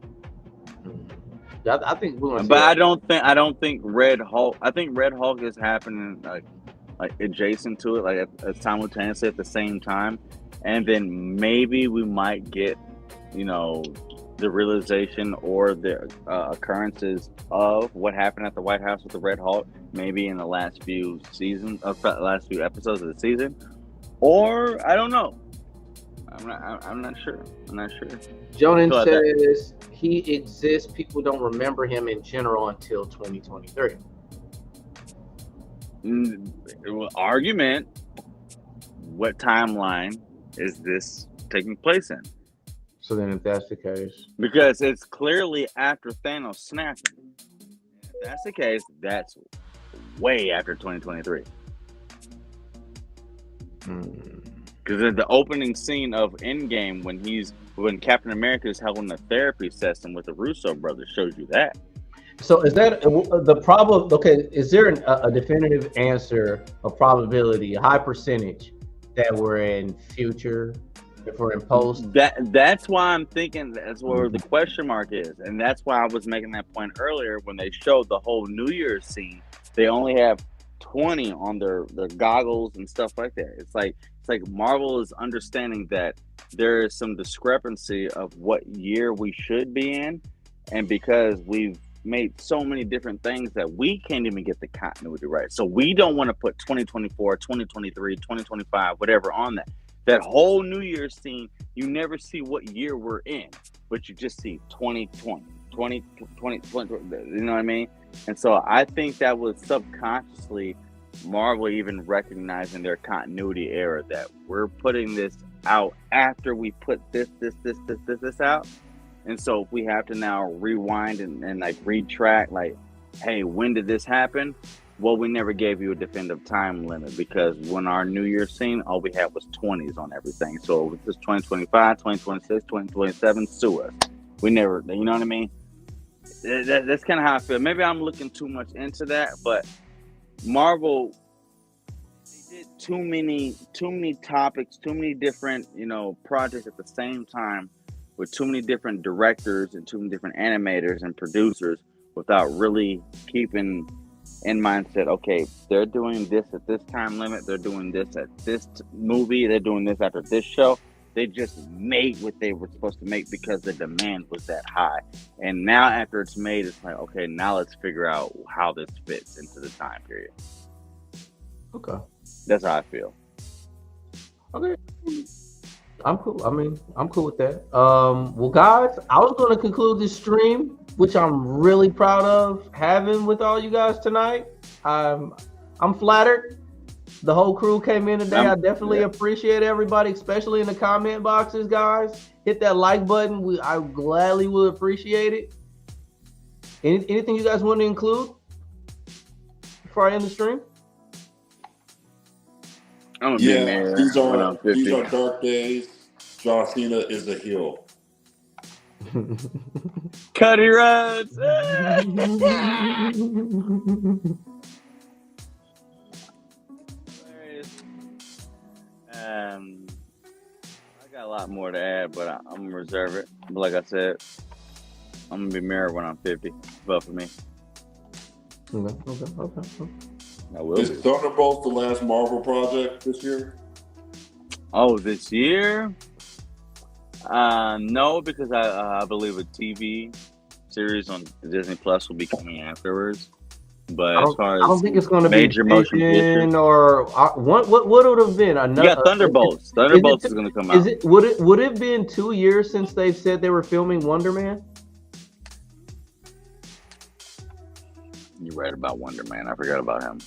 I think we're gonna see But that. I don't think Red Hulk. I think Red Hulk is happening like adjacent to it, like simultaneously at the same time, and then maybe we might get, the realization or the occurrences of what happened at the White House with the Red Hulk, maybe in the last few last few episodes of the season, or I don't know. I'm not sure. Jonan says he exists. People don't remember him in general until 2023. Argument. What timeline is this taking place in? So then, if that's the case, because it's clearly after Thanos snapping. If that's the case, that's way after 2023. Because in the opening scene of Endgame, when Captain America is holding a therapy session with the Russo brothers, shows you that. So is that the problem? Okay, is there a definitive answer, a probability, a high percentage that we're in future, if we're in post? That's why I'm thinking that's where the question mark is, and that's why I was making that point earlier when they showed the whole New Year's scene. They only have 20 on their goggles and stuff like that. It's like Marvel is understanding that there is some discrepancy of what year we should be in, and because we've made so many different things that we can't even get the continuity right. So we don't want to put 2024, 2023, 2025, whatever on that whole New Year's scene. You never see what year we're in, but you just see 2020, 2020, you know what I mean? And so I think that was subconsciously Marvel even recognizing their continuity error, that we're putting this out after we put this out. And so if we have to now rewind and like retrack, like, hey, when did this happen? Well, we never gave you a definitive time limit, because when our New Year's scene, all we had was 20s on everything. So if it's 2025, 2026, 2027, sue us. We never, you know what I mean? That's kind of how I feel. Maybe I'm looking too much into that, but Marvel, they did too many topics, too many different, projects at the same time, with too many different directors and too many different animators and producers, without really keeping in mindset, okay, they're doing this at this time limit, they're doing this at this movie, they're doing this after this show. They just made what they were supposed to make because the demand was that high. And now after it's made, it's like, okay, now let's figure out how this fits into the time period. Okay. That's how I feel. Okay. I'm cool. I mean, I'm cool with that. Well, guys, I was going to conclude this stream, which I'm really proud of having with all you guys tonight. I'm flattered. The whole crew came in today. I definitely appreciate everybody, especially in the comment boxes, guys. Hit that like button. I gladly will appreciate it. Anything you guys want to include before I end the stream? I'm gonna be there when I'm 50. These are dark days. John Cena is a heel. Cuddy Rhodes. I got a lot more to add, but I'm gonna reserve it. But like I said, I'm gonna be married when I'm 50. Vote for me. Okay. I will. Is Thunderbolts the last Marvel project this year? Oh, this year? No, because I believe a TV series on Disney Plus will be coming afterwards. But as far as I don't think it's going to be major motion picture, or what would have been another. Yeah, Thunderbolts. Thunderbolts is going to come out. Would it have been 2 years since they've said they were filming Wonder Man? You're right about Wonder Man. I forgot about him.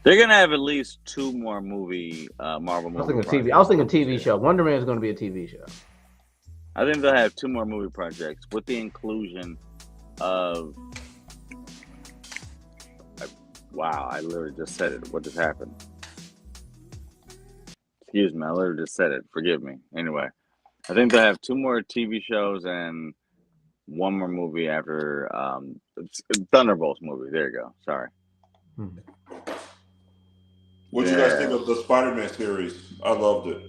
They're gonna have at least 2 more Marvel movies. I was thinking TV show. Wonder Man is going to be a TV show. I think they'll have 2 more movie projects with the inclusion of Wow, I literally just said it. What just happened? Excuse me, I literally just said it. Forgive me. Anyway, I think they have 2 more TV shows and 1 more movie after Thunderbolts movie. There you go. Sorry. What you guys think of the Spider-Man series? I loved it.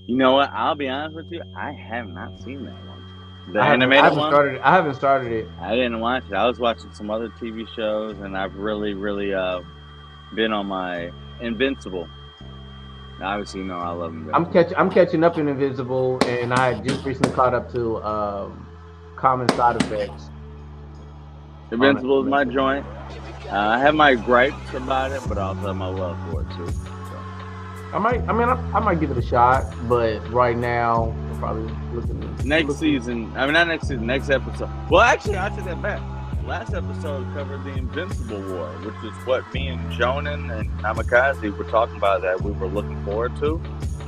You know what? I'll be honest with you. I have not seen that one. The I animated one? I haven't started it. I didn't watch it. I was watching some other TV shows, and I've really, really been on my Invincible. Obviously, you know I love Invincible. I'm catching up in Invincible, and I just recently caught up to Common Side Effects. Invincible is my joint. I have my gripes about it, but I also have my love for it too. So. I might give it a shot, but right now I'm probably looking next episode. Well, actually, I take that back. Last episode covered the Invincible War, which is what me and Jonan and Namikaze were talking about that we were looking forward to,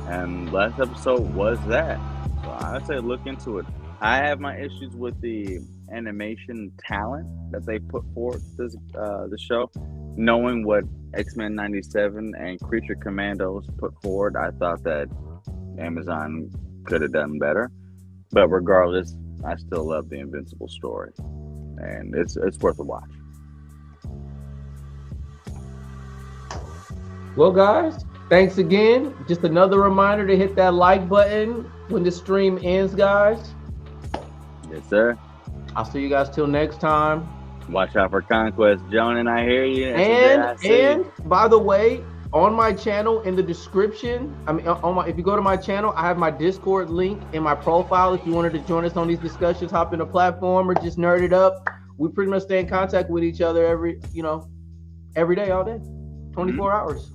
and last episode was that. So I'd say look into it. I have my issues with the animation talent that they put forth the show. Knowing what X-Men 97 and Creature Commandos put forward, I thought that Amazon could have done better. But regardless, I still love the Invincible story, and it's worth a watch. Well, guys, thanks again. Just another reminder to hit that like button when the stream ends, guys. Yes, sir. I'll see you guys till next time. Watch out for Conquest, Jonan. I hear you. And by the way, on my channel in the description, if you go to my channel, I have my Discord link in my profile. If you wanted to join us on these discussions, hop in the platform or just nerd it up. We pretty much stay in contact with each other every day, all day, 24 hours.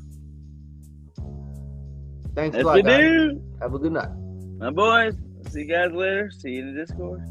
Thanks a lot, guys. Have a good night. My boys. See you guys later. See you in the Discord.